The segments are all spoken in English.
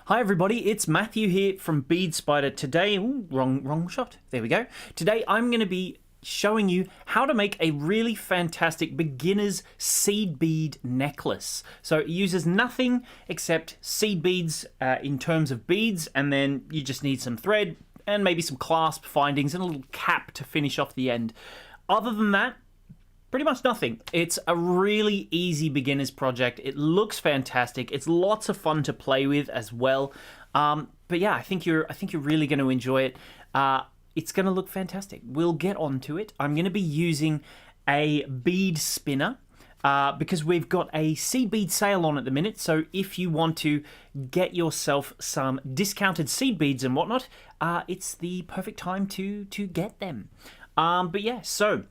Hi everybody, it's Matthew here from Bead Spider. Today, wrong shot. There we go. Today I'm going to be showing you how to make a really fantastic beginner's seed bead necklace. So it uses nothing except seed beads in terms of beads, and then you just need some thread and maybe some clasp findings and a little cap to finish off the end. Other than that, pretty much nothing. It's a really easy beginner's project. It looks fantastic. It's lots of fun to play with as well. But yeah, I think you're really going to enjoy it. It's going to look fantastic. We'll get onto it. I'm going to be using a bead spinner because we've got a seed bead sale on at the minute. So if you want to get yourself some discounted seed beads and whatnot, it's the perfect time to get them. But yeah, so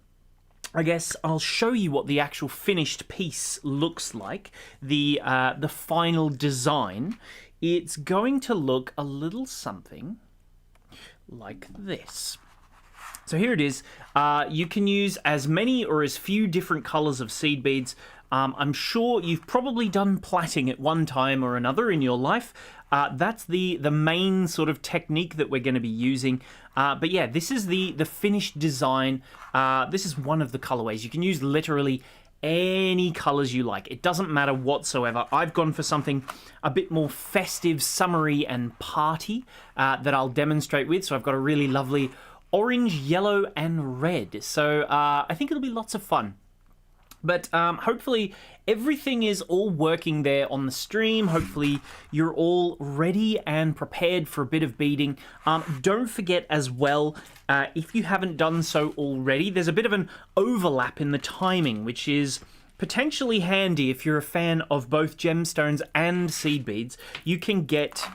I guess I'll show you what the actual finished piece looks like, the final design. It's going to look a little something like this. So here it is. You can use as many or as few different colors of seed beads. I'm sure you've probably done plaiting at one time or another in your life. That's the main sort of technique that we're going to be using. But yeah, this is the finished design. This is one of the colorways. You can use literally any colors you like. It doesn't matter whatsoever. I've gone for something a bit more festive, summery, and party that I'll demonstrate with. So I've got a really lovely orange, yellow, and red. So I think it'll be lots of fun. But hopefully everything is all working there on the stream. Hopefully you're all ready and prepared for a bit of beading. Don't forget as well, if you haven't done so already, there's a bit of an overlap in the timing, which is potentially handy if you're a fan of both gemstones and seed beads. You can get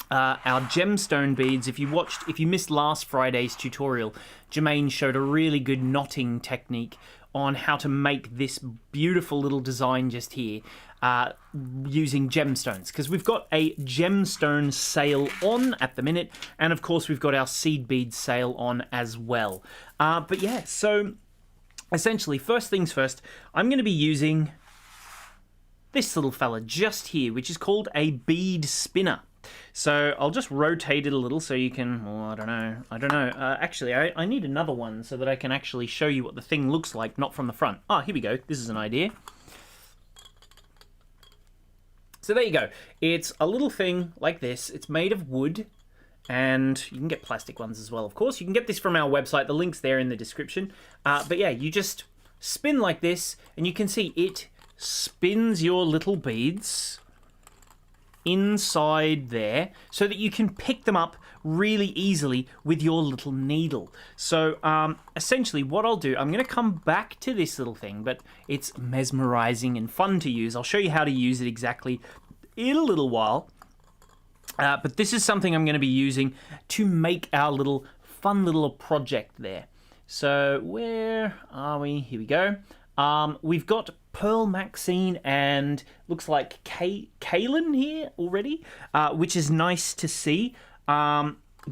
our gemstone beads. If you missed last Friday's tutorial, Jermaine showed a really good knotting technique on how to make this beautiful little design just here using gemstones, because we've got a gemstone sale on at the minute, and of course we've got our seed bead sale on as well. But yeah, so essentially, first things first, I'm going to be using this little fella just here, which is called a bead spinner. So I'll just rotate it a little so you can, I don't know. Actually, I need another one so that I can actually show you what the thing looks like, not from the front. Here we go. This is an idea. So there you go. It's a little thing like this. It's made of wood, and you can get plastic ones as well, of course. You can get this from our website. The link's there in the description. But yeah, you just spin like this, and you can see it spins your little beads inside there so that you can pick them up really easily with your little needle. So essentially what I'll do, I'm going to come back to this little thing, but it's mesmerizing and fun to use. I'll show you how to use it exactly in a little while. But this is something I'm going to be using to make our little fun little project there. So where are we? Here we go. We've got Pearl Maxine and looks like Kaylin here already, which is nice to see.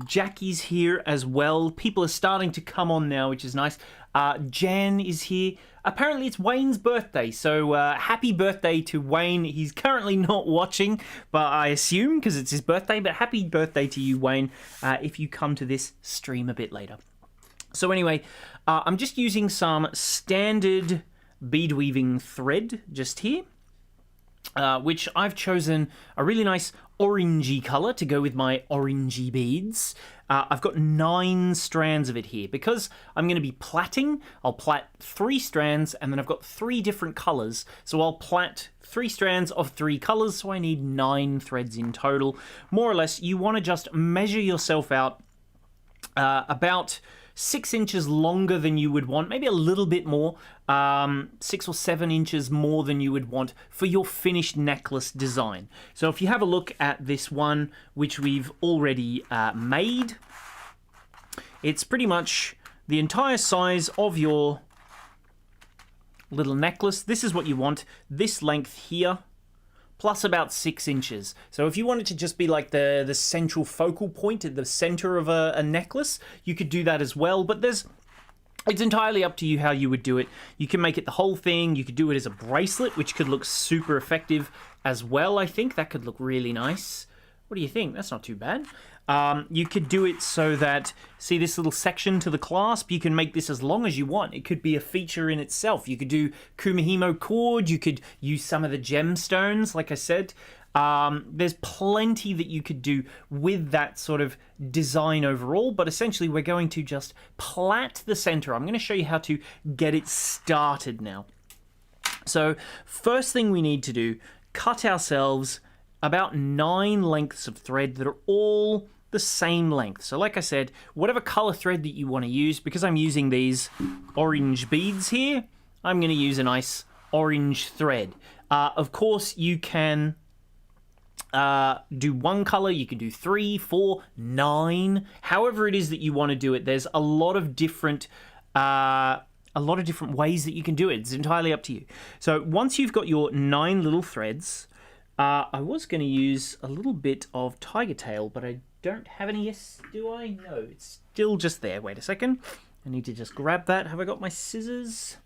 Jackie's here as well. People are starting to come on now, which is nice. Jan is here. Apparently it's Wayne's birthday, so happy birthday to Wayne. He's currently not watching, but I assume because it's his birthday, but happy birthday to you, Wayne, if you come to this stream a bit later. So anyway, I'm just using some standard bead weaving thread just here, which I've chosen a really nice orangey color to go with my orangey beads. I've got 9 strands of it here because I'm going to be plaiting. I'll plait 3 strands, and then I've got 3 different colors, so I'll plait 3 strands of 3 colors, so I need 9 threads in total. More or less, you want to just measure yourself out about 6 inches longer than you would want, maybe a little bit more, 6 or 7 inches more than you would want for your finished necklace design. So if you have a look at this one, which we've already made, it's pretty much the entire size of your little necklace. This is what you want, this length here, plus about 6 inches. So if you wanted to just be like the central focal point at the center of a necklace, you could do that as well, but it's entirely up to you how you would do it. You can make it the whole thing, you could do it as a bracelet, which could look super effective as well, I think. That could look really nice. What do you think? That's not too bad. You could do it so that, see this little section to the clasp, you can make this as long as you want. It could be a feature in itself. You could do Kumihimo cord, you could use some of the gemstones, like I said. There's plenty that you could do with that sort of design overall, but essentially we're going to just plait the center. I'm going to show you how to get it started now. So first thing we need to do, cut ourselves about 9 lengths of thread that are all the same length. So like I said, whatever color thread that you want to use, because I'm using these orange beads here, I'm going to use a nice orange thread. Of course, you can do one color, you can do 3, 4, 9, however it is that you want to do it. There's a lot of different ways that you can do it. It's entirely up to you. So once you've got your 9 little threads, I was going to use a little bit of tiger tail, but I don't have any. Yes, do I? No, it's still just there. Wait a second. I need to just grab that. Have I got my scissors?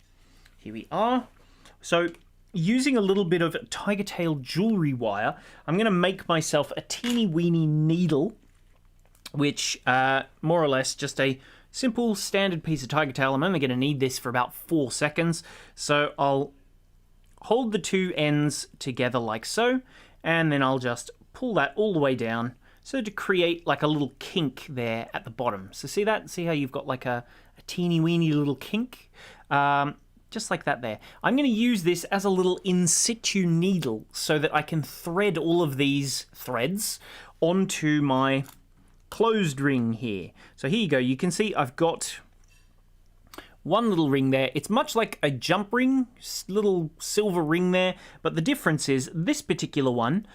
Here we are. So using a little bit of tiger tail jewellery wire, I'm going to make myself a teeny weeny needle, which more or less just a simple standard piece of tiger tail. I'm only going to need this for about 4 seconds. So I'll hold the 2 ends together like so, and then I'll just pull that all the way down so to create like a little kink there at the bottom. So see that? See how you've got like a teeny weeny little kink? Just like that there. I'm going to use this as a little in situ needle so that I can thread all of these threads onto my closed ring here. So here you go. You can see I've got one little ring there. It's much like a jump ring, little silver ring there, but the difference is this particular one,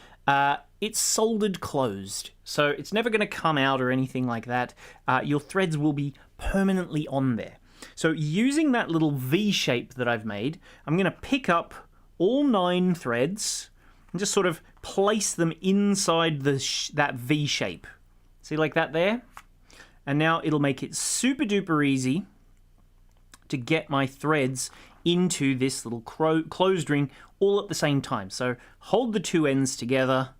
it's soldered closed. So it's never going to come out or anything like that. Your threads will be permanently on there. So using that little V shape that I've made, I'm going to pick up all 9 threads and just sort of place them inside that V shape. See, like that there? And now it'll make it super duper easy to get my threads into this little closed ring all at the same time. So hold the 2 ends together,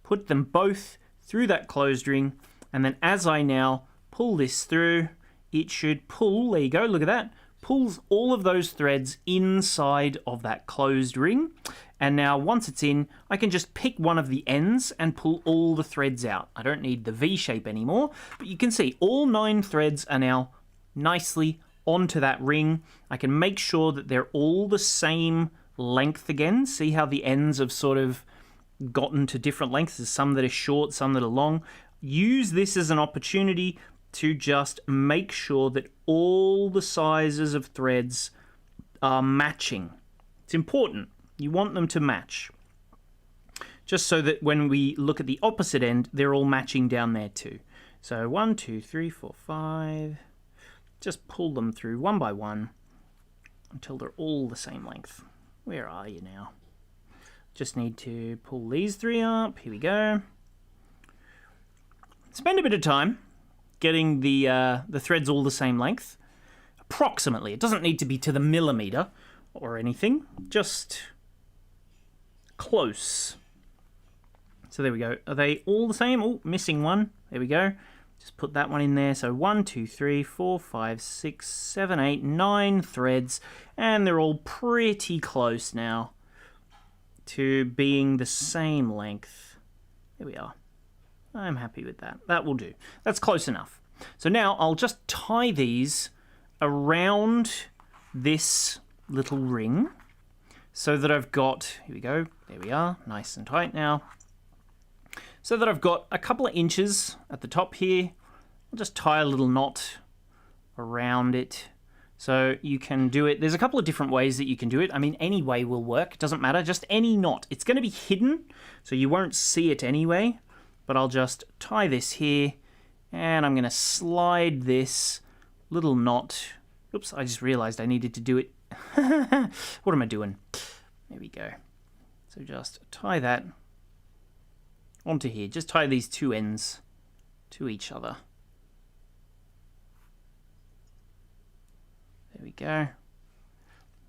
put them both through that closed ring, and then as I now pull this through, it should pull, there you go, look at that, pulls all of those threads inside of that closed ring. And now once it's in, I can just pick one of the ends and pull all the threads out. I don't need the V shape anymore, but you can see all 9 threads are now nicely onto that ring. I can make sure that they're all the same length again. See how the ends have sort of gotten to different lengths. There's some that are short, some that are long. Use this as an opportunity to just make sure that all the sizes of threads are matching. It's important. You want them to match. Just so that when we look at the opposite end, they're all matching down there too. So 1, 2, 3, 4, 5. Just pull them through one by one until they're all the same length. Where are you now? Just need to pull these 3 up. Here we go. Spend a bit of time getting the threads all the same length. Approximately. It doesn't need to be to the millimeter or anything. Just close. So there we go. Are they all the same? Oh, missing one. There we go. Just put that one in there. So 1, 2, 3, 4, 5, 6, 7, 8, 9 threads. And they're all pretty close now to being the same length. There we are. I'm happy with that. That will do. That's close enough. So now I'll just tie these around this little ring so that I've got, here we go, there we are, nice and tight now. So that I've got a couple of inches at the top here. I'll just tie a little knot around it. So you can do it. There's a couple of different ways that you can do it. I mean, any way will work. It doesn't matter. Just any knot. It's going to be hidden, so you won't see it anyway. But I'll just tie this here, and I'm going to slide this little knot. Oops, I just realized I needed to do it. What am I doing? There we go. So just tie that onto here. Just tie these 2 ends to each other. There we go.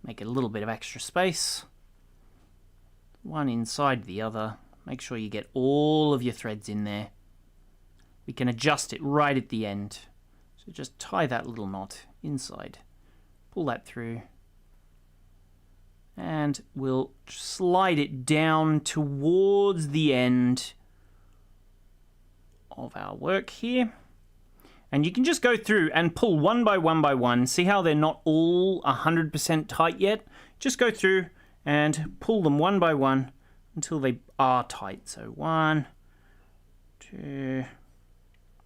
Make it a little bit of extra space. One inside the other. Make sure you get all of your threads in there. We can adjust it right at the end. So just tie that little knot inside. Pull that through. And we'll slide it down towards the end of our work here. And you can just go through and pull one by one by one. See how they're not all 100% tight yet? Just go through and pull them one by one until they are tight. So 1, 2,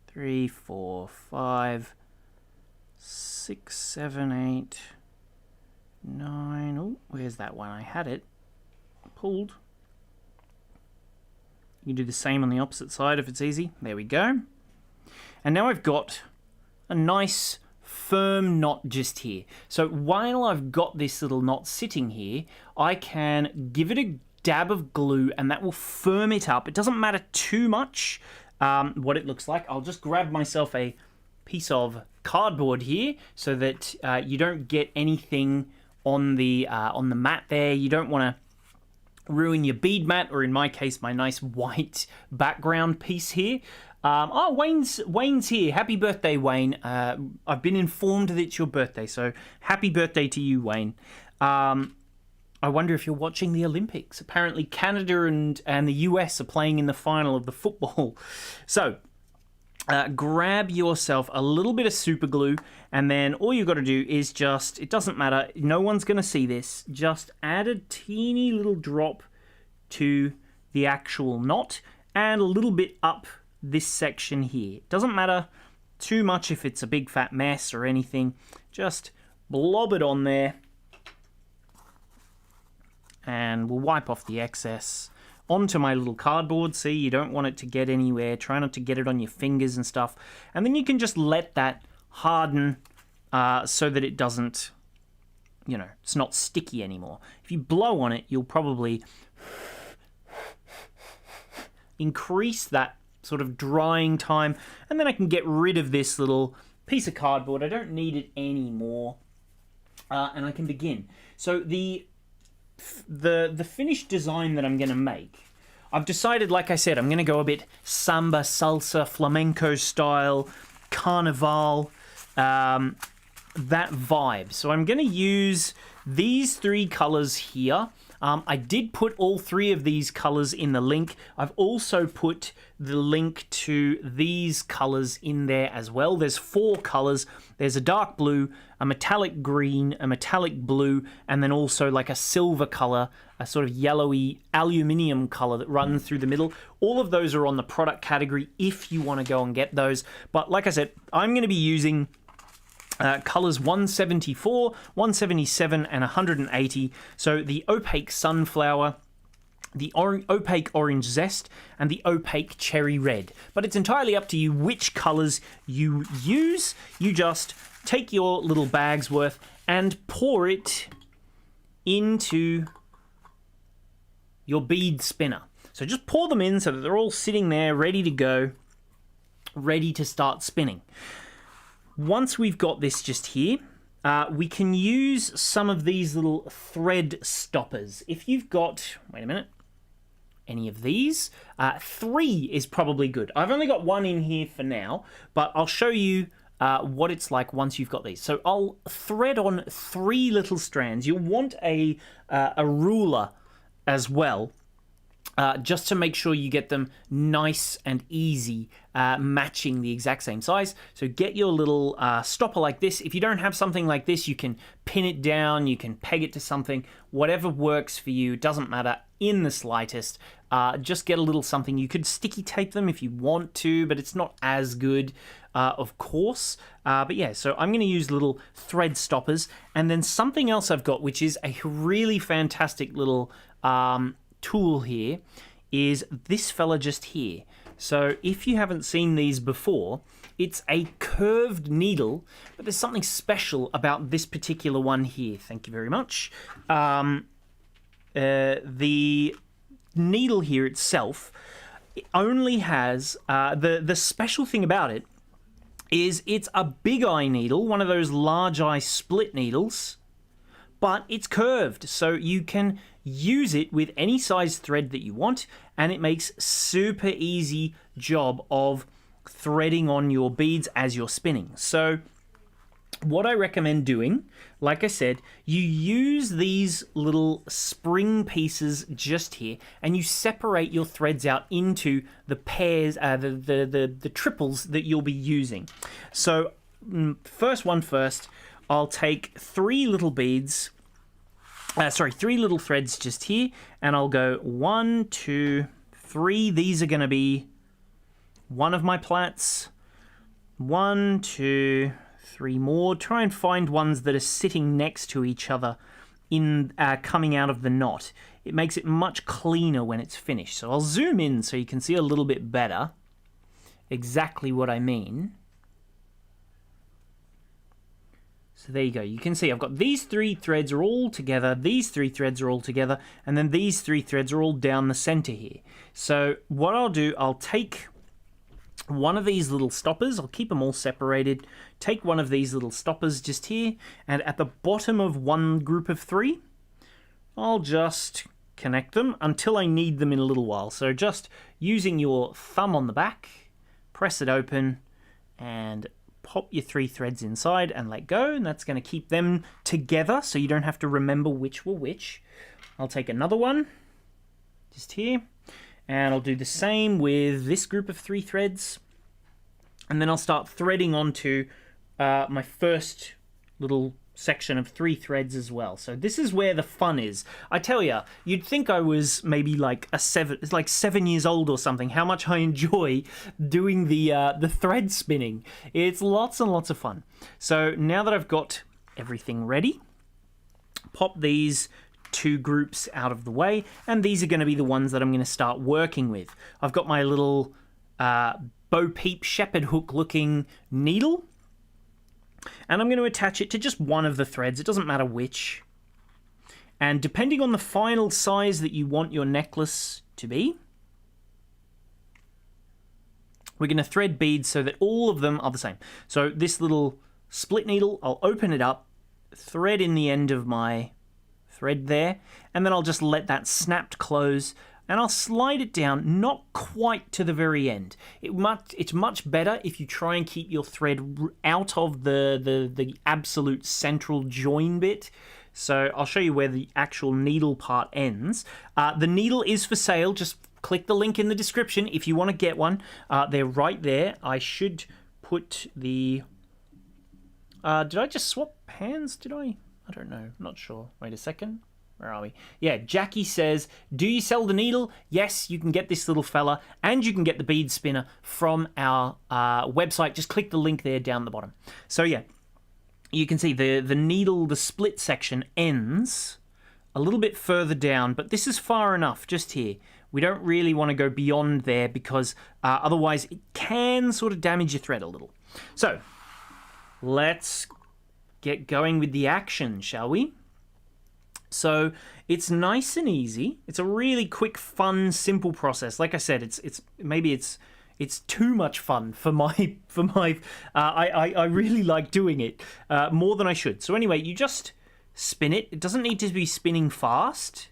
3, 4, 5, 6, 7, 8, 9. Oh, where's that one? I had it pulled. You can do the same on the opposite side if it's easy. There we go. And now I've got a nice firm knot just here. So while I've got this little knot sitting here, I can give it a dab of glue and that will firm it up. It doesn't matter too much what it looks like. I'll just grab myself a piece of cardboard here so that you don't get anything on the mat there. You don't want to ruin your bead mat, or in my case, my nice white background piece here. Oh, Wayne's here. Happy birthday, Wayne. I've been informed that it's your birthday, so happy birthday to you, Wayne. I wonder if you're watching the Olympics. Apparently Canada and the US are playing in the final of the football. So grab yourself a little bit of super glue, and then all you've got to do is just, it doesn't matter, no one's going to see this, just add a teeny little drop to the actual knot and a little bit up this section here. It doesn't matter too much if it's a big fat mess or anything. Just blob it on there and we'll wipe off the excess onto my little cardboard. See, you don't want it to get anywhere. Try not to get it on your fingers and stuff. And then you can just let that harden so that it doesn't, you know, it's not sticky anymore. If you blow on it, you'll probably increase that sort of drying time, and then I can get rid of this little piece of cardboard. I don't need it anymore, and I can begin. So the finished design that I'm going to make, I've decided, like I said, I'm going to go a bit samba, salsa, flamenco style, carnival, that vibe. So I'm going to use these 3 colors here. I did put all 3 of these colors in the link. I've also put the link to these colors in there as well. There's 4 colors. There's a dark blue, a metallic green, a metallic blue, and then also like a silver color, a sort of yellowy aluminium color that runs through the middle. All of those are on the product category if you want to go and get those. But like I said, I'm going to be using colors 174, 177, and 180. So the opaque sunflower, the opaque orange zest, and the opaque cherry red. But it's entirely up to you which colors you use. You just take your little bag's worth and pour it into your bead spinner. So just pour them in so that they're all sitting there ready to go, ready to start spinning. Once we've got this just here, we can use some of these little thread stoppers. If you've got, wait a minute, any of these, 3 is probably good. I've only got 1 in here for now, but I'll show you what it's like once you've got these. So I'll thread on 3 little strands. You'll want a ruler as well, just to make sure you get them nice and easy, matching the exact same size. So get your little stopper like this. If you don't have something like this, you can pin it down, you can peg it to something, whatever works for you, doesn't matter in the slightest. Just get a little something. You could sticky tape them if you want to, but it's not as good, of course. But yeah, so I'm going to use little thread stoppers. And then something else I've got, which is a really fantastic little tool here, is this fella just here. So if you haven't seen these before, it's a curved needle, but there's something special about this particular one here. Thank you very much. The needle here itself, it only has, the special thing about it is it's a big eye needle, one of those large eye split needles, but it's curved, so you can use it with any size thread that you want, and it makes super easy job of threading on your beads as you're spinning. So what I recommend doing, like I said, you use these little spring pieces just here, and you separate your threads out into the pairs, the triples that you'll be using. So first, I'll take three little threads just here, and I'll go 1, 2, 3. These are going to be one of my plaits. 1, 2, 3 more. Try and find ones that are sitting next to each other in coming out of the knot. It makes it much cleaner when it's finished. So I'll zoom in so you can see a little bit better exactly what I mean. So there you go. You can see I've got these 3 threads are all together, these 3 threads are all together, and then these 3 threads are all down the center here. So what I'll do, I'll take one of these little stoppers, I'll keep them all separated, take one of these little stoppers just here, and at the bottom of one group of 3, I'll just connect them until I need them in a little while. So just using your thumb on the back, press it open, and pop your 3 threads inside and let go, and that's going to keep them together so you don't have to remember which were which. I'll take another one just here, and I'll do the same with this group of 3 threads, and then I'll start threading onto my first little section of 3 threads as well. So this is where the fun is. I tell you, you'd think I was maybe like 7 years old or something, how much I enjoy doing the thread spinning. It's lots and lots of fun. So now that I've got everything ready, pop these 2 groups out of the way, and these are going to be the ones that I'm going to start working with. I've got my little Bo Peep shepherd hook looking needle, and I'm going to attach it to just one of the threads. It doesn't matter which. And depending on the final size that you want your necklace to be, we're going to thread beads so that all of them are the same. So this little split needle, I'll open it up, thread in the end of my thread there, and then I'll just let that snapped close, and I'll slide it down, not quite to the very end. It's much better if you try and keep your thread out of the absolute central join bit. So I'll show you where the actual needle part ends. The needle is for sale. Just click the link in the description if you want to get one. They're right there. I should put the... did I just swap hands? Did I? I don't know. Not sure. Wait a second. Where are we? Yeah, Jackie says, do you sell the needle? Yes, you can get this little fella, and you can get the bead spinner from our website. Just click the link there down the bottom. So yeah, you can see the needle, the split section ends a little bit further down, but this is far enough just here. We don't really want to go beyond there because otherwise it can sort of damage your thread a little. So let's get going with the action, shall we? So it's nice and easy. It's a really quick, fun, simple process. Like I said, it's too much fun for my I really like doing it more than I should. So anyway, you just spin it. It doesn't need to be spinning fast.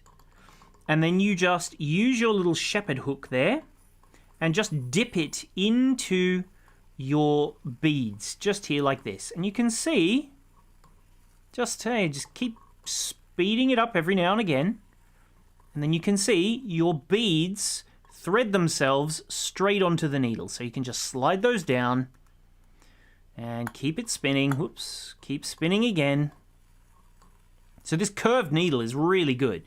And then you just use your little shepherd hook there and just dip it into your beads just here like this. And you can see just keep speeding it up every now and again, and then you can see your beads thread themselves straight onto the needle. So you can just slide those down and keep it spinning. Whoops, keep spinning again. So this curved needle is really good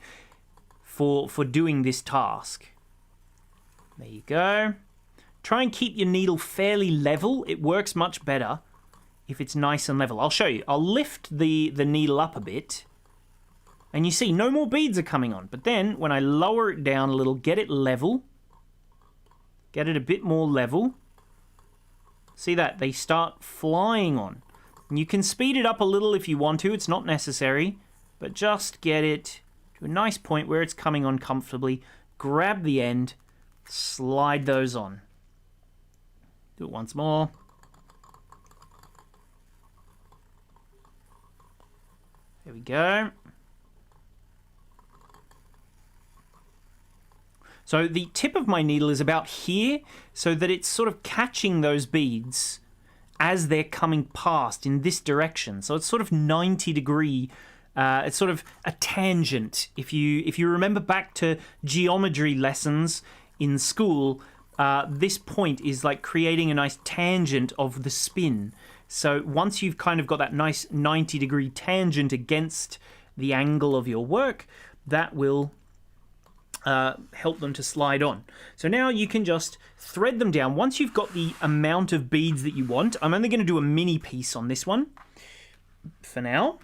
for doing this task. There you go. Try and keep your needle fairly level. It works much better if it's nice and level. I'll show you. I'll lift the needle up a bit, and you see no more beads are coming on. But then when I lower it down a little, get it level, get it a bit more level, see that? They start flying on. And you can speed it up a little if you want to. It's not necessary. But just get it to a nice point where it's coming on comfortably. Grab the end, slide those on. Do it once more. There we go. So the tip of my needle is about here, so that it's sort of catching those beads as they're coming past in this direction. So it's sort of 90-degree. It's sort of a tangent. If you remember back to geometry lessons in school, this point is like creating a nice tangent of the spin. So once you've kind of got that nice 90-degree tangent against the angle of your work, that will help them to slide on. So now you can just thread them down. Once you've got the amount of beads that you want, I'm only going to do a mini piece on this one for now.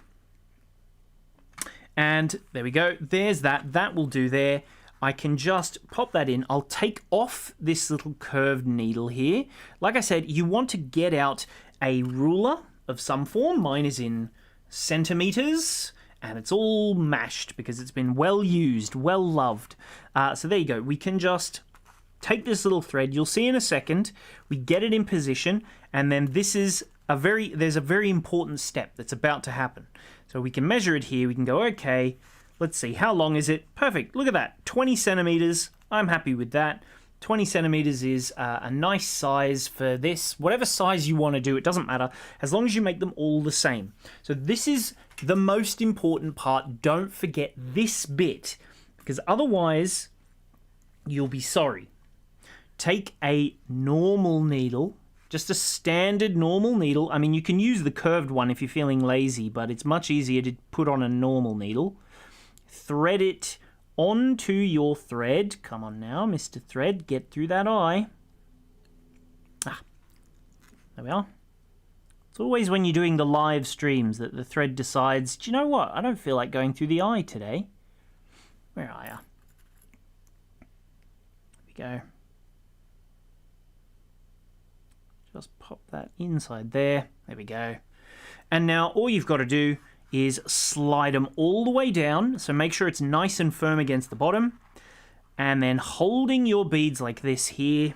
And there we go. There's that. That will do there. I can just pop that in. I'll take off this little curved needle here. Like I said, you want to get out a ruler of some form. Mine is in centimeters, and it's all mashed because it's been well used, well loved. So there you go. We can just take this little thread. You'll see in a second. We get it in position, and then this is there's a very important step that's about to happen. So we can measure it here. We can go, okay, let's see, how long is it? Perfect. Look at that, 20 centimeters. I'm happy with that. 20 centimeters is a nice size for this. Whatever size you want to do, it doesn't matter, as long as you make them all the same. So this is the most important part. Don't forget this bit, because otherwise you'll be sorry. Take a normal needle, just a standard normal needle. I mean, you can use the curved one if you're feeling lazy, but it's much easier to put on a normal needle. Thread it onto your thread. Come on now, Mr. Thread, get through that eye. There we are. It's always when you're doing the live streams that the thread decides, do you know what? I don't feel like going through the eye today. Where are you? There we go. Just pop that inside there. There we go. And now all you've got to do is slide them all the way down. So make sure it's nice and firm against the bottom. And then holding your beads like this here,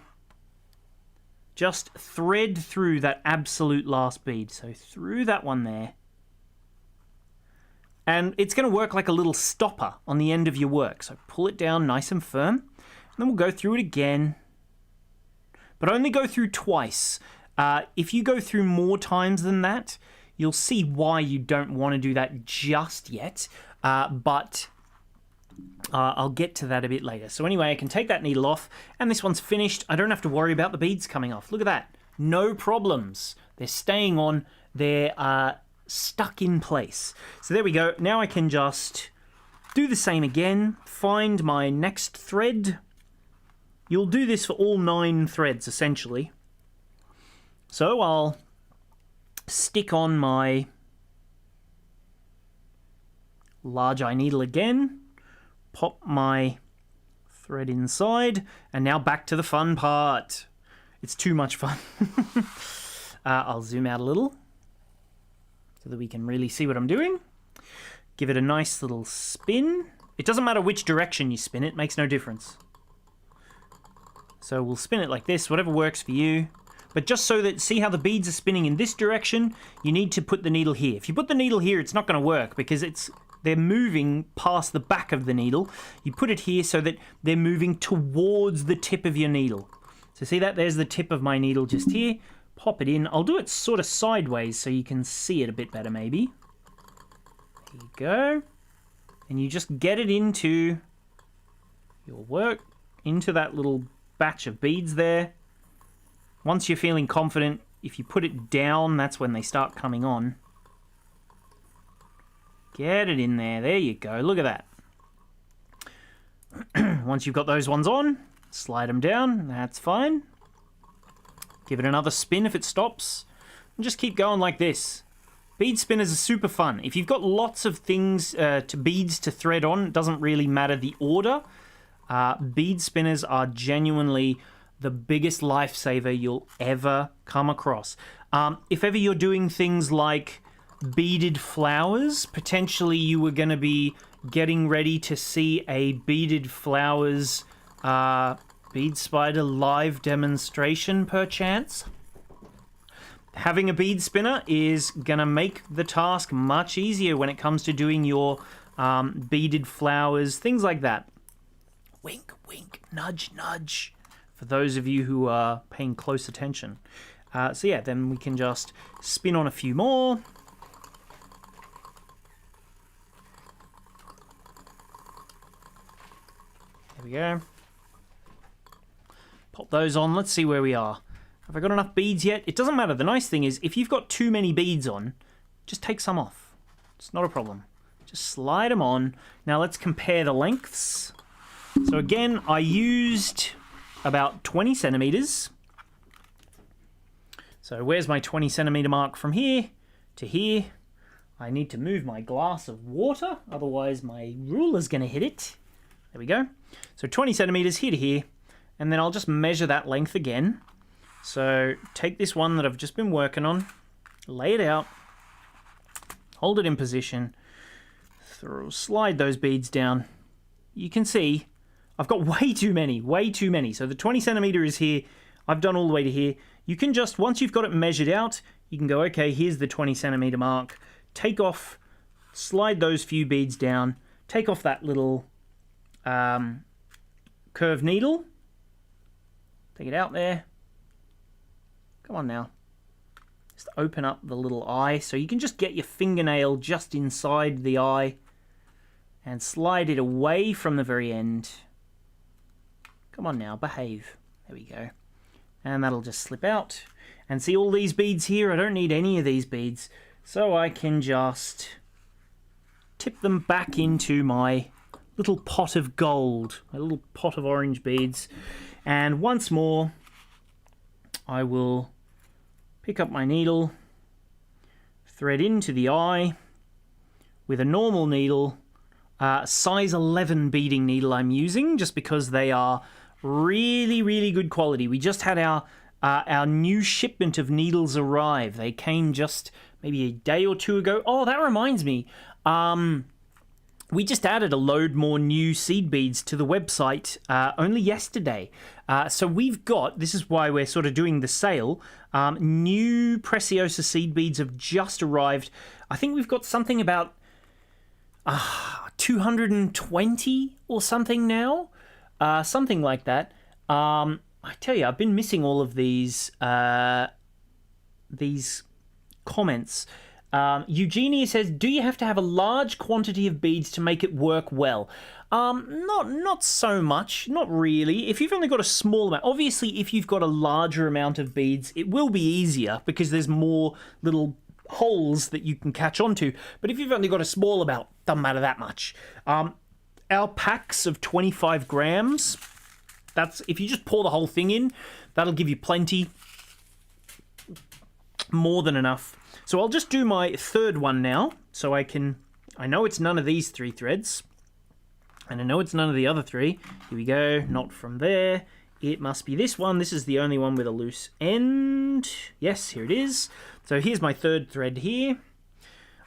just thread through that absolute last bead. So through that one there. And it's going to work like a little stopper on the end of your work. So pull it down nice and firm. And then we'll go through it again. But only go through twice. If you go through more times than that, you'll see why you don't want to do that just yet. But I'll get to that a bit later. So anyway, I can take that needle off, and this one's finished. I don't have to worry about the beads coming off. Look at that. No problems. They're staying on. They're stuck in place. So there we go. Now I can just do the same again. Find my next thread. You'll do this for all 9 threads, essentially. So I'll stick on my large eye needle again, pop my thread inside, and now back to the fun part. It's too much fun. I'll zoom out a little so that we can really see what I'm doing. Give it a nice little spin. It doesn't matter which direction you spin it, makes no difference. So we'll spin it like this, whatever works for you. But just so that, see how the beads are spinning in this direction, you need to put the needle here. If you put the needle here, it's not going to work because they're moving past the back of the needle. You put it here so that they're moving towards the tip of your needle. So see that? There's the tip of my needle just here. Pop it in. I'll do it sort of sideways so you can see it a bit better maybe. There you go. And you just get it into your work, into that little batch of beads there. Once you're feeling confident, if you put it down, that's when they start coming on. Get it in there. There you go. Look at that. Once you've got those ones on, slide them down. That's fine. Give it another spin if it stops. And just keep going like this. Bead spinners are super fun. If you've got lots of things beads to thread on, it doesn't really matter the order. Bead spinners are genuinely the biggest lifesaver you'll ever come across. If ever you're doing things like beaded flowers, potentially you were going to be getting ready to see a beaded flowers Bead Spider live demonstration perchance. Having a bead spinner is going to make the task much easier when it comes to doing your beaded flowers, things like that. Wink, wink, nudge, nudge. For those of you who are paying close attention. So yeah, then we can just spin on a few more. There we go. Pop those on. Let's see where we are. Have I got enough beads yet? It doesn't matter. The nice thing is, if you've got too many beads on, just take some off. It's not a problem. Just slide them on. Now let's compare the lengths. So again, I used about 20 centimeters. So where's my 20 centimeter mark from here to here? I need to move my glass of water, otherwise my ruler's going to hit it. There we go. So 20 centimeters here to here, and then I'll just measure that length again. So take this one that I've just been working on, lay it out, hold it in position, slide those beads down. You can see I've got way too many. So the 20 centimeter is here. I've done all the way to here. You can just, once you've got it measured out, you can go, okay, here's the 20 centimeter mark. Take off, slide those few beads down, take off that little curved needle. Take it out there. Come on now. Just open up the little eye. So you can just get your fingernail just inside the eye and slide it away from the very end. Come on now, behave. There we go. And that'll just slip out. And see all these beads here? I don't need any of these beads. So I can just tip them back into my little pot of gold. My little pot of orange beads. And once more, I will pick up my needle, thread into the eye with a normal needle, size 11 beading needle I'm using, just because they are really, really good quality. We just had our new shipment of needles arrive. They came just maybe a day or two ago. Oh, that reminds me. We just added a load more new seed beads to the website only yesterday. So we've got, this is why we're sort of doing the sale, new Preciosa seed beads have just arrived. I think we've got something about 220 or something now. Something like that. I tell you, I've been missing all of these comments. Eugenia says, do you have to have a large quantity of beads to make it work well? Not so much, not really. If you've only got a small amount, obviously if you've got a larger amount of beads, it will be easier because there's more little holes that you can catch onto. But if you've only got a small amount, doesn't matter that much. Our packs of 25 grams, that's, if you just pour the whole thing in, that'll give you plenty, more than enough. So I'll just do my third one now, so I know it's none of these 3 threads, and I know it's none of the other 3. Here we go, not from there. It must be this one. This is the only one with a loose end. Yes, here it is. So here's my third thread here.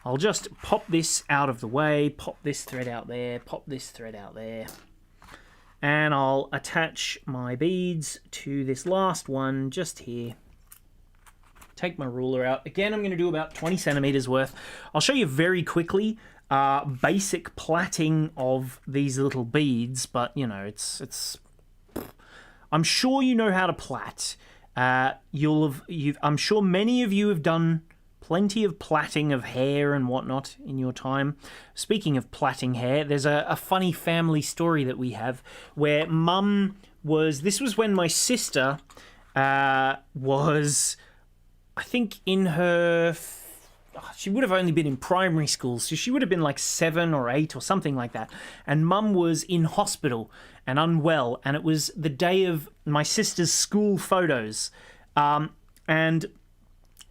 I'll just pop this out of the way, pop this thread out there, pop this thread out there. And I'll attach my beads to this last one just here. Take my ruler out. Again, I'm going to do about 20 centimeters worth. I'll show you very quickly basic plaiting of these little beads, but you know, it's I'm sure you know how to plait. I'm sure many of you have done plenty of plaiting of hair and whatnot in your time. Speaking of plaiting hair, there's a funny family story that we have where Mum was, this was when my sister was, I think in her, she would have only been in primary school, so she would have been like 7 or 8 or something like that. And Mum was in hospital and unwell, and it was the day of my sister's school photos. And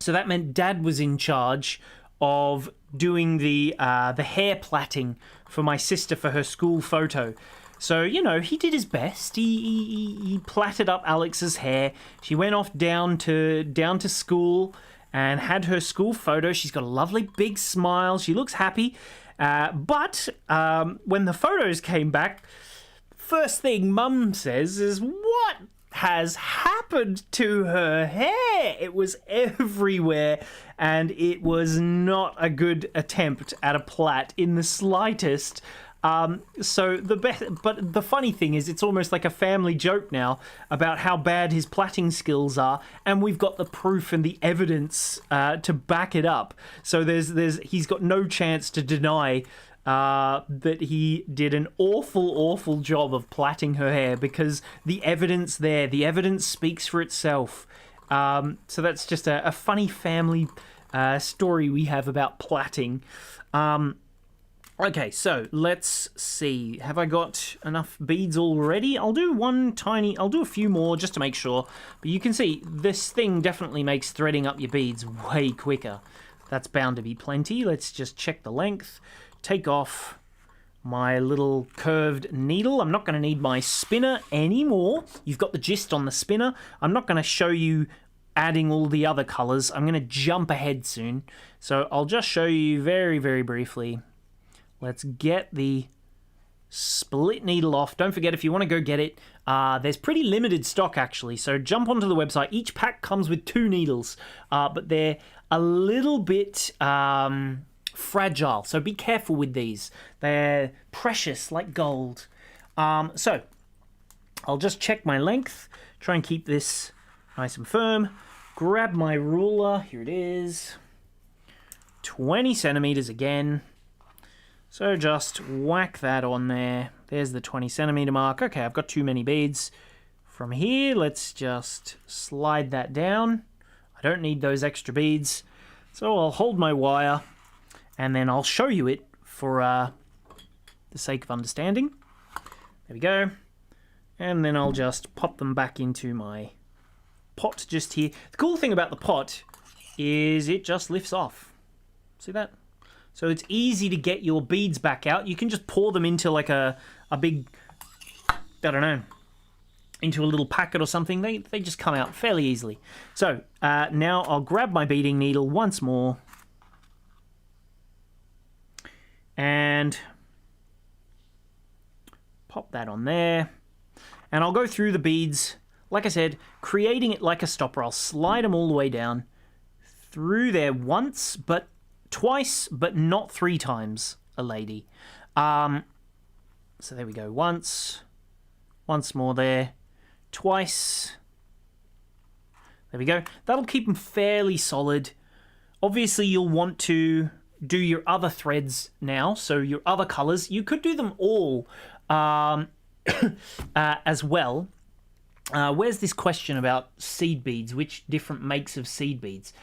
so that meant Dad was in charge of doing the hair plaiting for my sister for her school photo. So, you know, he did his best. He plaited up Alex's hair. She went off down to school and had her school photo. She's got a lovely big smile. She looks happy. But when the photos came back, first thing Mum says is, "What has happened to her hair?" It was everywhere, and it was not a good attempt at a plait in the slightest. So but the funny thing is, it's almost like a family joke now about how bad his plaiting skills are, and we've got the proof and the evidence to back it up. So he's got no chance to deny that he did an awful job of plaiting her hair, because the evidence speaks for itself. So that's just a funny family story we have about plaiting. Okay, so let's see. Have I got enough beads already? I'll do a few more just to make sure. But you can see this thing definitely makes threading up your beads way quicker. That's bound to be plenty. Let's just check the length. Take off my little curved needle. I'm not going to need my spinner anymore. You've got the gist on the spinner. I'm not going to show you adding all the other colors. I'm going to jump ahead soon. So I'll just show you very briefly. Let's get the split needle off. Don't forget, if you want to go get it, there's pretty limited stock actually. So jump onto the website. Each pack comes with 2 needles, but they're a little bit fragile. So be careful with these. They're precious like gold. So I'll just check my length. Try and keep this nice and firm. Grab my ruler. Here it is. 20 centimeters again. So just whack that on there. There's the 20 centimeter mark. Okay, I've got too many beads. From here, let's just slide that down. I don't need those extra beads. So I'll hold my wire and then I'll show you it for the sake of understanding. There we go. And then I'll just pop them back into my pot just here. The cool thing about the pot is it just lifts off. See that? So it's easy to get your beads back out. You can just pour them into like a big, I don't know, into a little packet or something. They just come out fairly easily. So now I'll grab my beading needle once more. And pop that on there. And I'll go through the beads, like I said, creating it like a stopper. I'll slide them all the way down through there twice, but not 3 times a lady. So there we go. Once more there, twice. There we go. That'll keep them fairly solid. Obviously, you'll want to do your other threads now, so your other colors. You could do them all as well. Where's this question about seed beads? Which different makes of seed beads?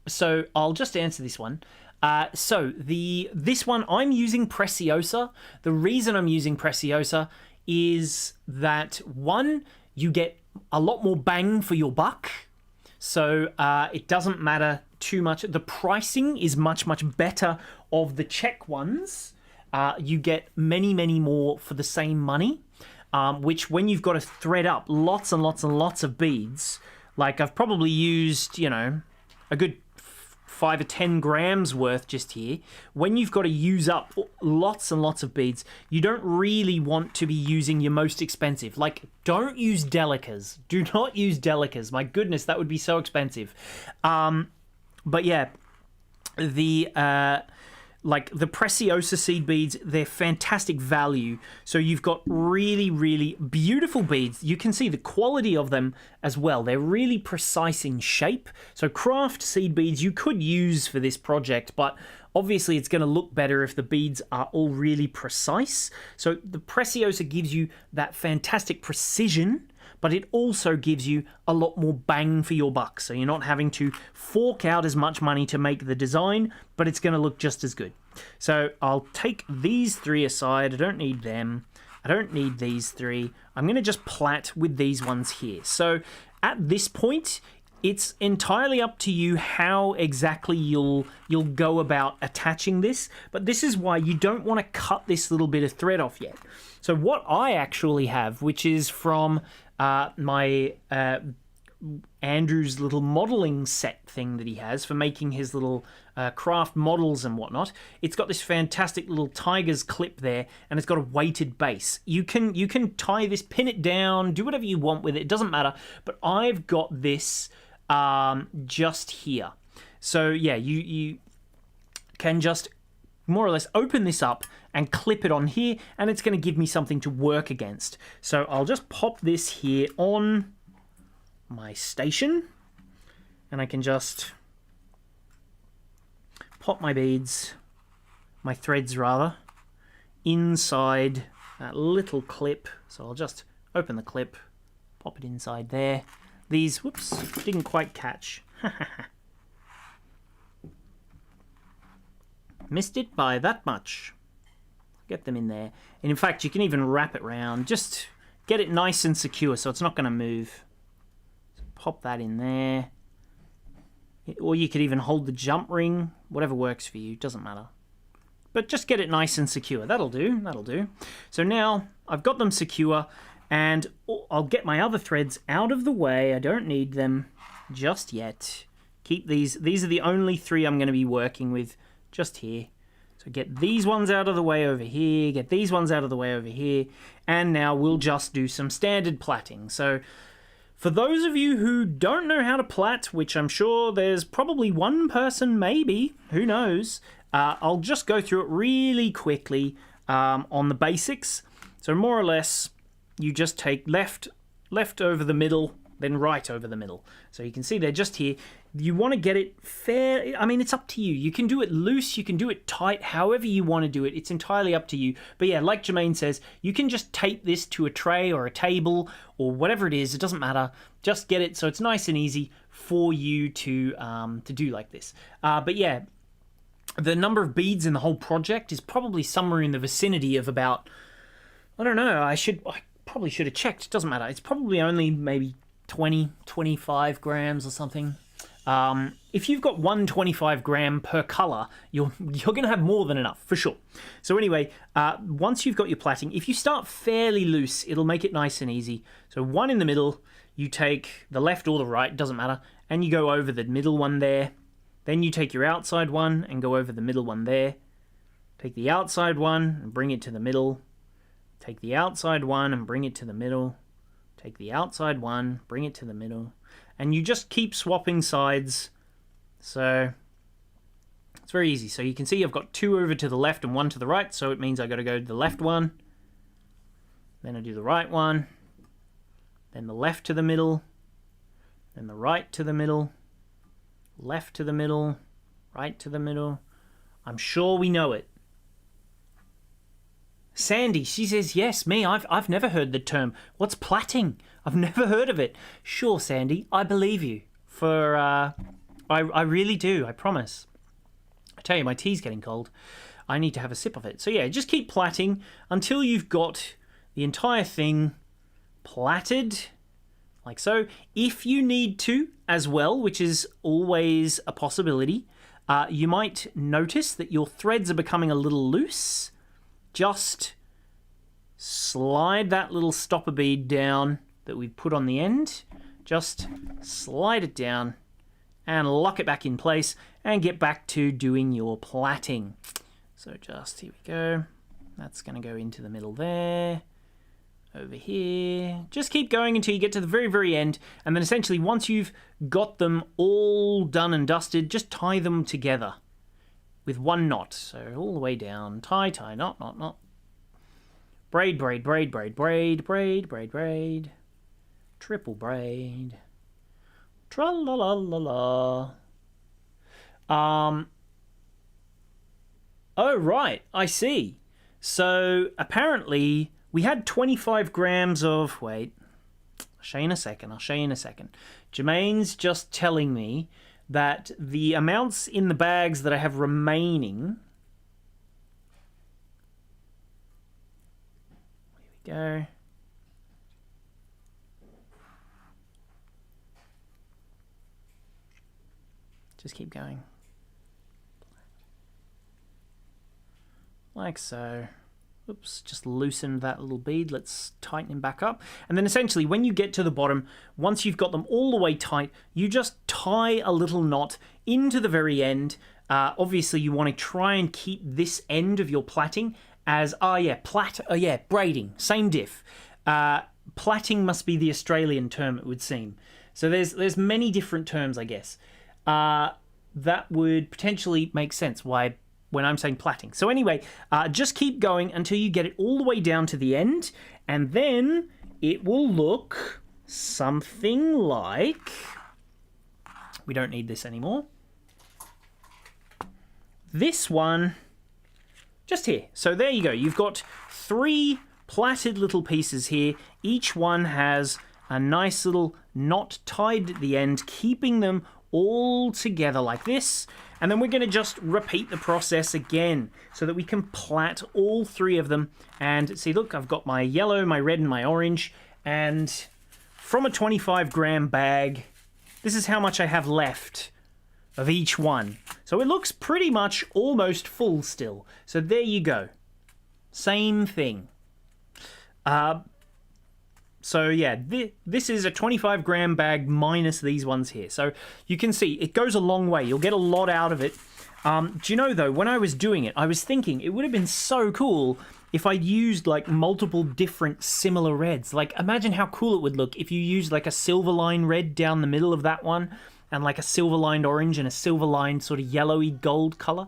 So I'll just answer this one. This one, I'm using Preciosa. The reason I'm using Preciosa is that, one, you get a lot more bang for your buck. So it doesn't matter too much. The pricing is much better of the check ones. You get many more for the same money, which when you've got to thread up lots and lots of beads, like I've probably used, a good 5 or 10 grams worth just here. When you've got to use up lots and lots of beads, you don't really want to be using your most expensive. Like, don't use delicas. Do not use delicas. My goodness, that would be so expensive. But yeah, the Preciosa seed beads, they're fantastic value. So you've got really beautiful beads. You can see the quality of them as well. They're really precise in shape. So craft seed beads you could use for this project, but obviously it's going to look better if the beads are all really precise. So the Preciosa gives you that fantastic precision, but it also gives you a lot more bang for your buck. So you're not having to fork out as much money to make the design, but it's going to look just as good. So I'll take these 3 aside. I don't need them. I don't need these 3. I'm going to just plait with these ones here. So at this point, it's entirely up to you how exactly you'll go about attaching this, but this is why you don't want to cut this little bit of thread off yet. So what I actually have, which is from my Andrew's little modeling set thing that he has for making his little craft models and whatnot. It's got this fantastic little tiger's clip there, and it's got a weighted base. You can tie this, pin it down, do whatever you want with it. It doesn't matter. But I've got this just here. So yeah, you can just more or less open this up and clip it on here, and it's going to give me something to work against. So I'll just pop this here on my station, and I can just pop my beads, my threads rather, inside that little clip. So I'll just open the clip, pop it inside there. These, whoops, didn't quite catch. Missed it by that much. Get them in there. And in fact, you can even wrap it round. Just get it nice and secure so it's not going to move. So pop that in there. Or you could even hold the jump ring. Whatever works for you. Doesn't matter. But just get it nice and secure. That'll do. That'll do. So now I've got them secure. And I'll get my other threads out of the way. I don't need them just yet. Keep these. These are the only three I'm going to be working with just here. So get these ones out of the way over here. Get these ones out of the way over here. And now we'll just do some standard plaiting. So for those of you who don't know how to plait, which I'm sure there's probably one person, maybe, who knows, I'll just go through it really quickly on the basics. So more or less, you just take left over the middle, then right over the middle. So you can see they're just here. You want to get it fair. I mean, it's up to you. You can do it loose, you can do it tight, however you want to do it. It's entirely up to you. But yeah, like Jermaine says, you can just tape this to a tray or a table or whatever it is. It doesn't matter. Just get it so it's nice and easy for you to do like this. But yeah, the number of beads in the whole project is probably somewhere in the vicinity of about, I don't know, I probably should have checked. It doesn't matter. It's probably only maybe 20, 25 grams or something. If you've got 125 gram per color, you're going to have more than enough for sure. So anyway, once you've got your plaiting, if you start fairly loose, it'll make it nice and easy. So one in the middle, you take the left or the right, doesn't matter, and you go over the middle one there. Then you take your outside one and go over the middle one there. Take the outside one and bring it to the middle. Take the outside one and bring it to the middle. Take the outside one, bring it to the middle. And you just keep swapping sides. So it's very easy. So you can see I've got two over to the left and one to the right. So it means I've got to go to the left one. Then I do the right one. Then the left to the middle. Then the right to the middle. Left to the middle. Right to the middle. I'm sure we know it. Sandy, she says, yes, me, I've never heard the term. What's plaiting? I've never heard of it. Sure, Sandy, I believe you. I really do, I promise. I tell you, my tea's getting cold. I need to have a sip of it. So yeah, just keep plaiting until you've got the entire thing plaited, like so. If you need to as well, which is always a possibility, you might notice that your threads are becoming a little loose. Just slide that little stopper bead down that we've put on the end. Just slide it down and lock it back in place and get back to doing your plaiting. So just, here we go. That's going to go into the middle there. Over here. Just keep going until you get to the very, very end. And then essentially once you've got them all done and dusted, just tie them together with one knot. So all the way down, tie, tie, knot, knot, knot. Braid, braid, braid, braid, braid, braid, braid, braid. Triple braid. Tra-la-la-la-la. Oh, right, I see. So apparently we had 25 grams of, wait, I'll show you in a second, Jermaine's just telling me that the amounts in the bags that I have remaining, here we go, just keep going, like so. Oops, just loosened that little bead. Let's tighten him back up. And then essentially when you get to the bottom, once you've got them all the way tight, you just tie a little knot into the very end. Obviously you want to try and keep this end of your plaiting as, braiding, same diff. Plaiting must be the Australian term, it would seem. So there's many different terms, I guess. That would potentially make sense why when I'm saying plaiting. So anyway, just keep going until you get it all the way down to the end, and then it will look something like... We don't need this anymore. This one, just here. So there you go. You've got 3 plaited little pieces here. Each one has a nice little knot tied at the end, keeping them all together like this. And then we're going to just repeat the process again so that we can plait all 3 of them. And see, look, I've got my yellow, my red, and my orange. And from a 25-gram bag, this is how much I have left of each one. So it looks pretty much almost full still. So there you go. Same thing. So yeah, this is a 25-gram bag minus these ones here. So you can see it goes a long way. You'll get a lot out of it. Do you know though, when I was doing it, I was thinking it would have been so cool if I'd used like multiple different similar reds. Like imagine how cool it would look if you used like a silver line red down the middle of that one and like a silver lined orange and a silver lined sort of yellowy gold color.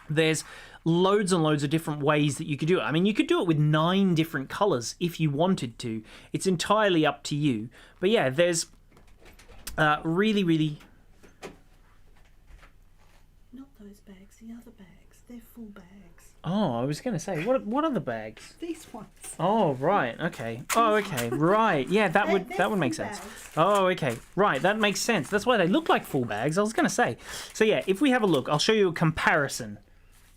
There's loads and loads of different ways that you could do it. I mean, you could do it with 9 different colors if you wanted to. It's entirely up to you. But yeah, there's really... Not those bags, the other bags. They're full bags. Oh, I was going to say, what are the bags? These ones. Oh, right, okay. Oh, okay, right. Yeah, that would make sense. Oh, okay, right, that makes sense. That's why they look like full bags, I was going to say. So yeah, if we have a look, I'll show you a comparison.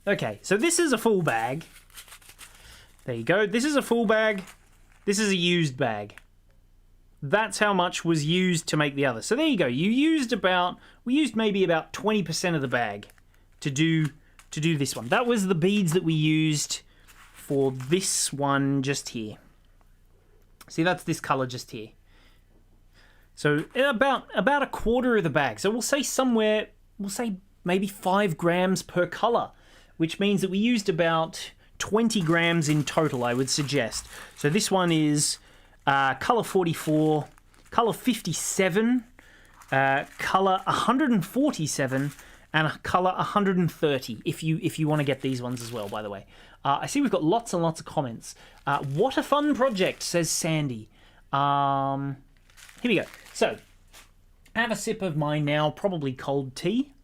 Okay, so this is a full bag. There you go. This is a full bag. This is a used bag. That's how much was used to make the other. So there you go. We used maybe about 20% of the bag to do this one. That was the beads that we used for this one just here. See, that's this color just here. So about a quarter of the bag. So we'll say maybe 5 grams per color, which means that we used about 20 grams in total, I would suggest. So this one is color 44, color 57, color 147, and a color 130, if you want to get these ones as well, by the way. I see we've got lots and lots of comments. What a fun project, says Sandy. Here we go. So, have a sip of my now probably cold tea.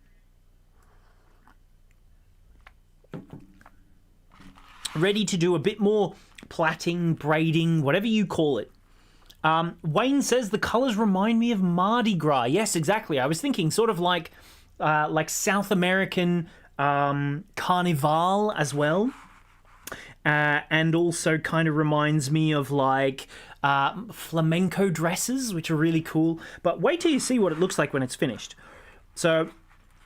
Ready to do a bit more plaiting, braiding, whatever you call it. Wayne says the colours remind me of Mardi Gras. Yes, exactly. I was thinking sort of like South American Carnival as well. And also kind of reminds me of like flamenco dresses, which are really cool. But wait till you see what it looks like when it's finished. So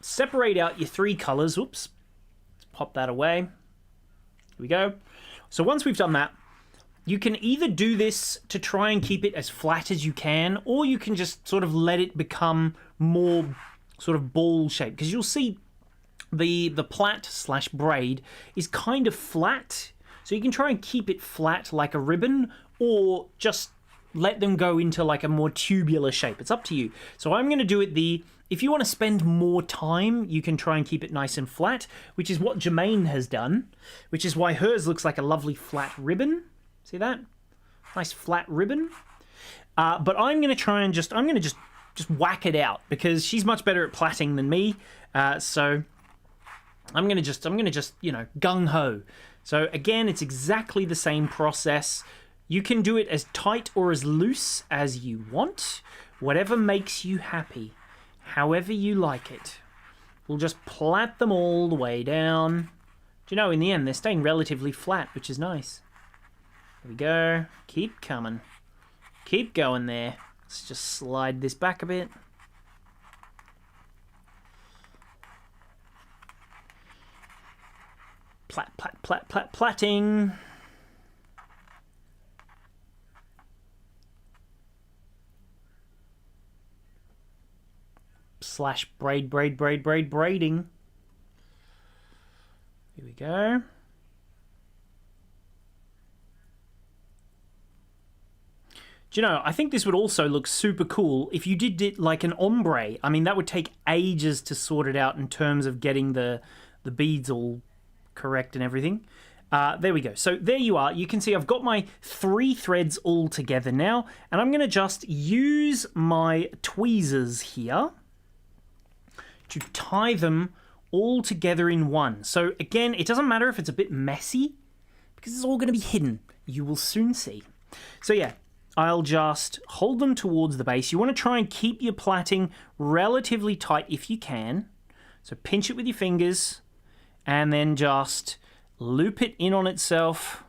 separate out your 3 colours. Oops. Let's pop that away. Here we go. So once we've done that, you can either do this to try and keep it as flat as you can, or you can just sort of let it become more sort of ball shaped, because you'll see the plait / braid is kind of flat. So you can try and keep it flat like a ribbon, or just let them go into like a more tubular shape. It's up to you. So I'm going to do it if you want to spend more time, you can try and keep it nice and flat, which is what Jermaine has done, which is why hers looks like a lovely flat ribbon. See that? Nice flat ribbon. But I'm going to try and just whack it out, because she's much better at plaiting than me. So I'm going to just, gung ho. So again, it's exactly the same process. You can do it as tight or as loose as you want, whatever makes you happy, however you like it. We'll just plait them all the way down. Do you know, in the end, they're staying relatively flat, which is nice. There we go. Keep coming. Keep going there. Let's just slide this back a bit. Plaiting. / braiding. Here we go. Do you know, I think this would also look super cool if you did it like an ombre. I mean, that would take ages to sort it out in terms of getting the the beads all correct and everything. There we go. So there you are. You can see I've got my 3 threads all together now, and I'm going to just use my tweezers here to tie them all together in one. So again, it doesn't matter if it's a bit messy because it's all going to be hidden. You will soon see. So yeah, I'll just hold them towards the base. You want to try and keep your plaiting relatively tight if you can. So pinch it with your fingers and then just loop it in on itself.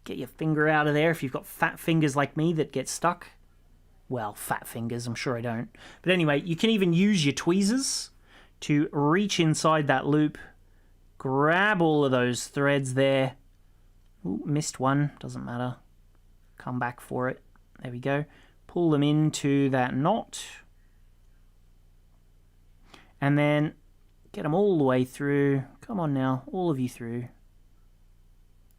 Get your finger out of there if you've got fat fingers like me that get stuck. Well, fat fingers, I'm sure I don't. But anyway, you can even use your tweezers to reach inside that loop, grab all of those threads there. Ooh, missed one, doesn't matter. Come back for it. There we go. Pull them into that knot. And then get them all the way through. Come on now, all of you through.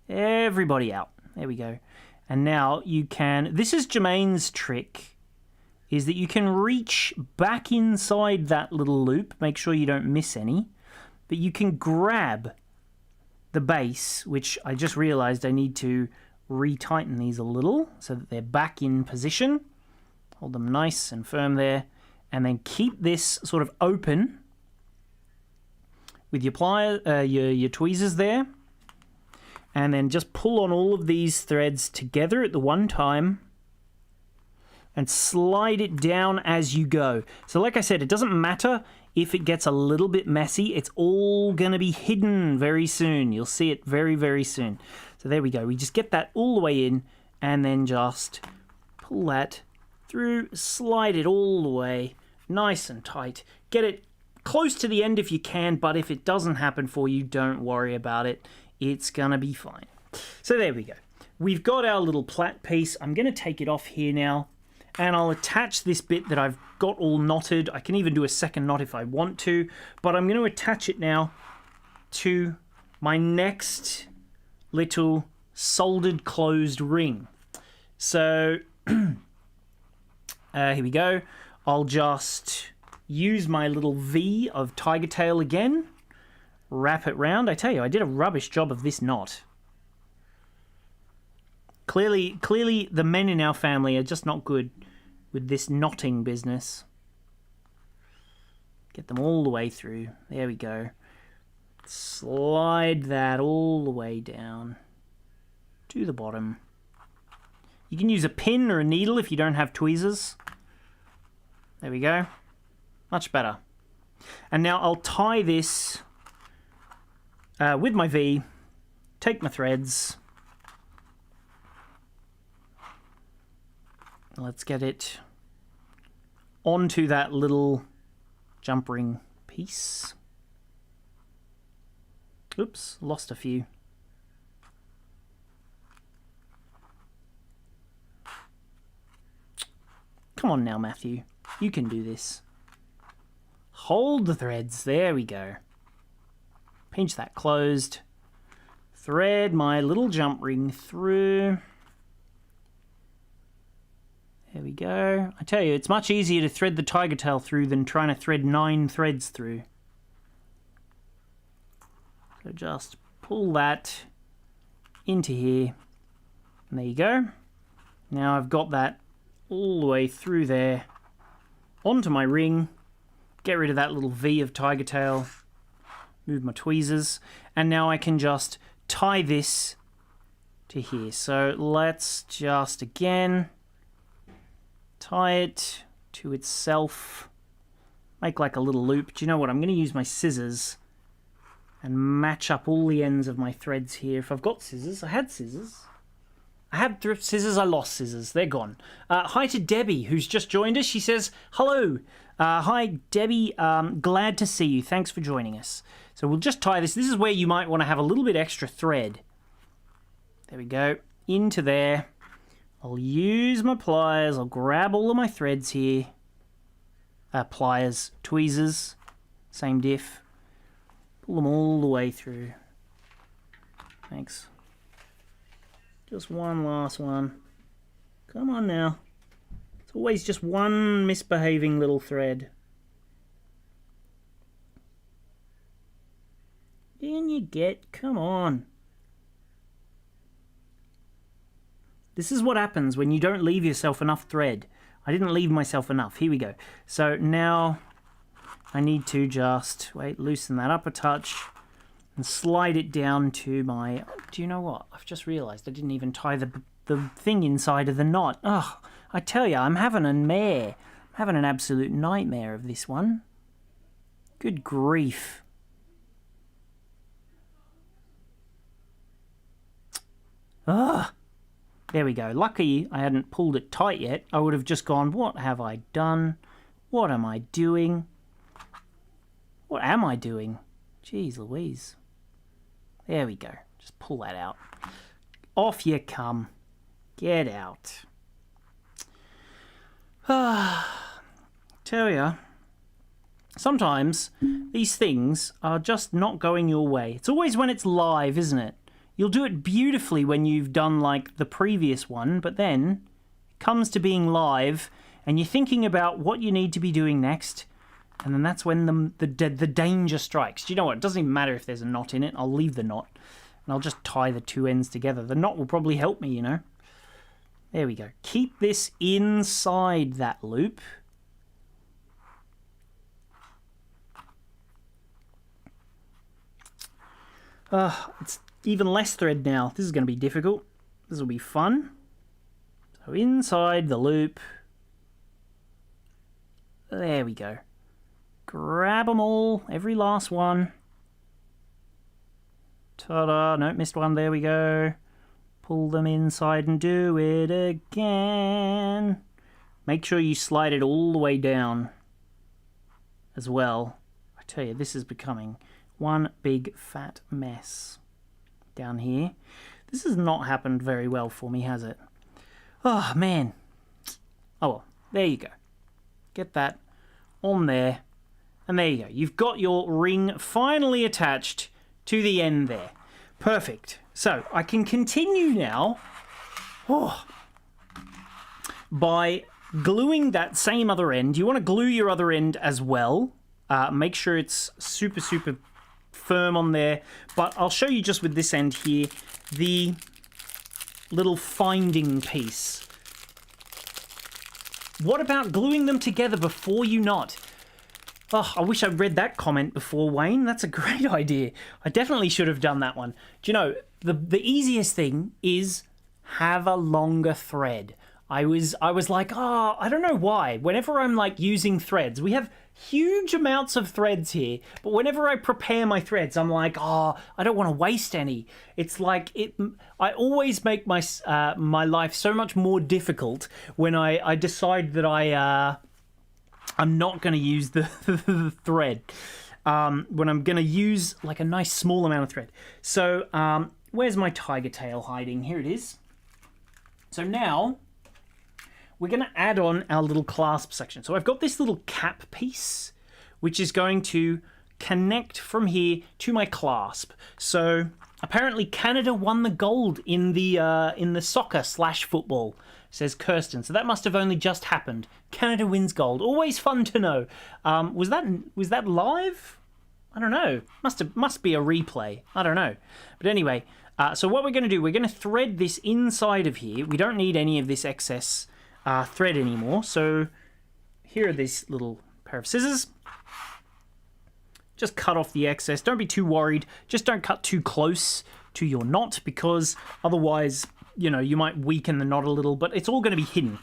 Everybody out. There we go. And now you can, this is Jermaine's trick, is that you can reach back inside that little loop, make sure you don't miss any, but you can grab the base, which I just realized I need to retighten these a little so that they're back in position. Hold them nice and firm there, and then keep this sort of open with your your tweezers there, and then just pull on all of these threads together at the one time and slide it down as you go. So like I said, it doesn't matter if it gets a little bit messy. It's all going to be hidden very soon. You'll see it very, very soon. So there we go. We just get that all the way in and then just pull that through, slide it all the way, nice and tight. Get it close to the end if you can, but if it doesn't happen for you, don't worry about it. It's going to be fine. So there we go. We've got our little plait piece. I'm going to take it off here now, and I'll attach this bit that I've got all knotted. I can even do a second knot if I want to, but I'm going to attach it now to my next little soldered closed ring. So here we go. I'll just use my little V of tiger tail again, wrap it round. I tell you, I did a rubbish job of this knot. Clearly the men in our family are just not good with this knotting business. Get them all the way through. There we go. Slide that all the way down to the bottom. You can use a pin or a needle if you don't have tweezers. There we go. Much better. And now I'll tie this with my V, take my threads. Let's get it onto that little jump ring piece. Oops, lost a few. Come on now, Matthew. You can do this. Hold the threads. There we go. Pinch that closed. Thread my little jump ring through. There we go. I tell you, it's much easier to thread the tiger tail through than trying to thread 9 threads through. So just pull that into here. And there you go. Now I've got that all the way through there onto my ring. Get rid of that little V of tiger tail. Move my tweezers. And now I can just tie this to here. So let's just again tie it to itself. Make like a little loop. Do you know what? I'm going to use my scissors and match up all the ends of my threads here. If I've got scissors. I had scissors. I had thrift scissors. I lost scissors. They're gone. Hi to Debbie, who's just joined us. She says, hello. Hi, Debbie. Glad to see you. Thanks for joining us. So we'll just tie this. This is where you might want to have a little bit extra thread. There we go. Into there. I'll use my pliers. I'll grab all of my threads here. Pliers, tweezers, same diff. Pull them all the way through. Thanks. Just one last one. Come on now. It's always just one misbehaving little thread. Can you get? Come on. This is what happens when you don't leave yourself enough thread. I didn't leave myself enough. Here we go. So now I need to just, loosen that up a touch and slide it down to my... Oh, do you know what? I've just realised I didn't even tie the thing inside of the knot. Oh, I tell you, I'm having I'm having an absolute nightmare of this one. Good grief. Ugh. There we go. Lucky I hadn't pulled it tight yet. I would have just gone, what have I done? What am I doing? What am I doing? Jeez Louise. There we go. Just pull that out. Off you come. Get out. Tell ya. Sometimes these things are just not going your way. It's always when it's live, isn't it? You'll do it beautifully when you've done like the previous one, but then it comes to being live and you're thinking about what you need to be doing next, and then that's when the danger strikes. Do you know what? It doesn't even matter if there's a knot in it. I'll leave the knot and I'll just tie the two ends together. The knot will probably help me, you know. There we go. Keep this inside that loop. It's even less thread now. This is going to be difficult. This will be fun. So inside the loop. There we go. Grab them all. Every last one. Ta-da. No, missed one. There we go. Pull them inside and do it again. Make sure you slide it all the way down as well. I tell you, this is becoming one big fat mess down here. This has not happened very well for me, has it? Oh, man. Oh, well. There you go. Get that on there. And there you go. You've got your ring finally attached to the end there. Perfect. So, I can continue now by gluing that same other end. You want to glue your other end as well. Make sure it's super, super firm on there. But I'll show you just with this end here, the little finding piece. What about gluing them together before you knot? Oh, I wish I'd read that comment before, Wayne. That's a great idea. I definitely should have done that one. Do you know, the easiest thing is have a longer thread. I was like, oh, I don't know why. Whenever I'm like using threads, we have huge amounts of threads here, but whenever I prepare my threads, I'm like, oh, I don't want to waste any. It's like I always make my my life so much more difficult when I decide that I'm not going to use the thread. When I'm going to use like a nice small amount of thread. So where's my tiger tail hiding? Here it is. So now we're going to add on our little clasp section. So I've got this little cap piece, which is going to connect from here to my clasp. So apparently Canada won the gold in the soccer/football, says Kirsten. So that must have only just happened. Canada wins gold. Always fun to know. Was that live? I don't know. Must be a replay. I don't know. But anyway, so what we're going to do, we're going to thread this inside of here. We don't need any of this excess thread anymore. So here are this little pair of scissors. Just cut off the excess. Don't be too worried. Just don't cut too close to your knot, because otherwise, you know, you might weaken the knot a little, but it's all going to be hidden.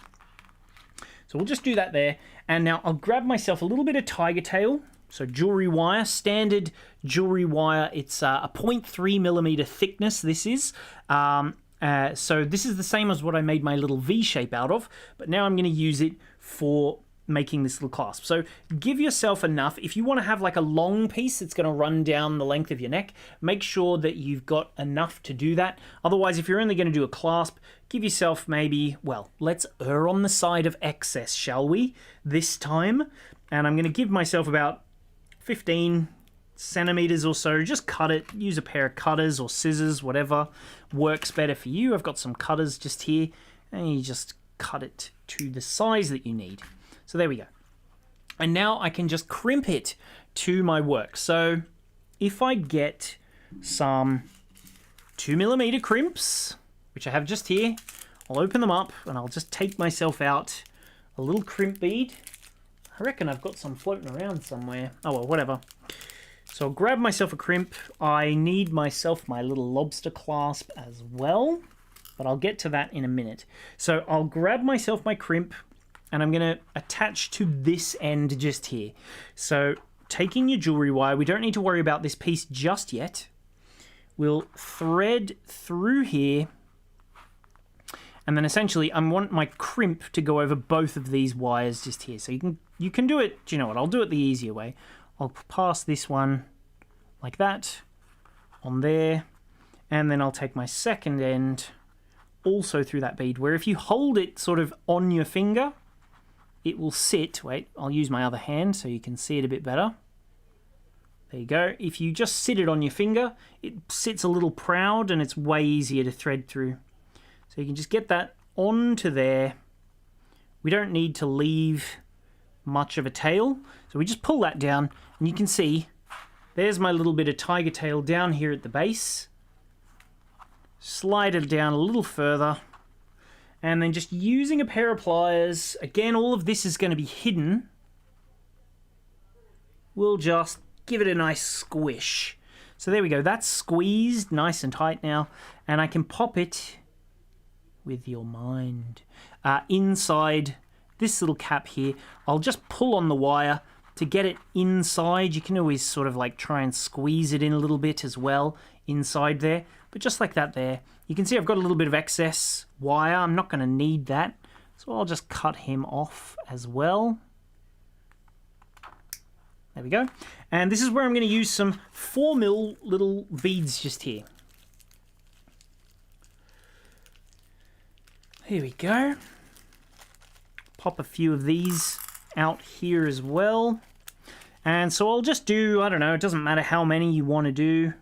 So we'll just do that there. And now I'll grab myself a little bit of tiger tail. So jewellery wire, standard jewellery wire. It's a 0.3mm thickness, this is. So this is the same as what I made my little V shape out of, but now I'm going to use it for making this little clasp. So give yourself enough. If you want to have like a long piece that's going to run down the length of your neck, make sure that you've got enough to do that. Otherwise, if you're only going to do a clasp, give yourself maybe, well, let's err on the side of excess, shall we, this time? And I'm going to give myself about 15 centimeters or so. Just cut it. Use a pair of cutters or scissors, whatever works better for you. I've got some cutters just here, and you just cut it to the size that you need. So there we go. And now I can just crimp it to my work. So if I get some 2mm crimps, which I have just here. I'll open them up and I'll just take myself out a little crimp bead. I reckon I've got some floating around somewhere. Oh well, whatever. So I'll grab myself a crimp. I need myself my little lobster clasp as well, but I'll get to that in a minute. So I'll grab myself my crimp and I'm going to attach to this end just here. So taking your jewellery wire, we don't need to worry about this piece just yet. We'll thread through here, and then essentially I want my crimp to go over both of these wires just here. So you can do it, do you know what, I'll do it the easier way. I'll pass this one like that on there, and then I'll take my second end also through that bead, where if you hold it sort of on your finger, it will sit. Wait, I'll use my other hand so you can see it a bit better. There you go. If you just sit it on your finger, it sits a little proud and it's way easier to thread through. So you can just get that onto there. We don't need to leave much of a tail, so we just pull that down, and you can see there's my little bit of tiger tail down here at the base. Slide it down a little further, and then just using a pair of pliers, again all of this is going to be hidden, we'll just give it a nice squish. So there we go, that's squeezed nice and tight now, and I can pop it with your mind inside this little cap here. I'll just pull on the wire to get it inside. You can always sort of like try and squeeze it in a little bit as well inside there, but just like that there. You can see I've got a little bit of excess wire. I'm not going to need that, so I'll just cut him off as well. There we go. And this is where I'm going to use some 4mm little beads just here. Here we go. Pop a few of these out here as well. And so I'll just do, I don't know, it doesn't matter how many you want to do.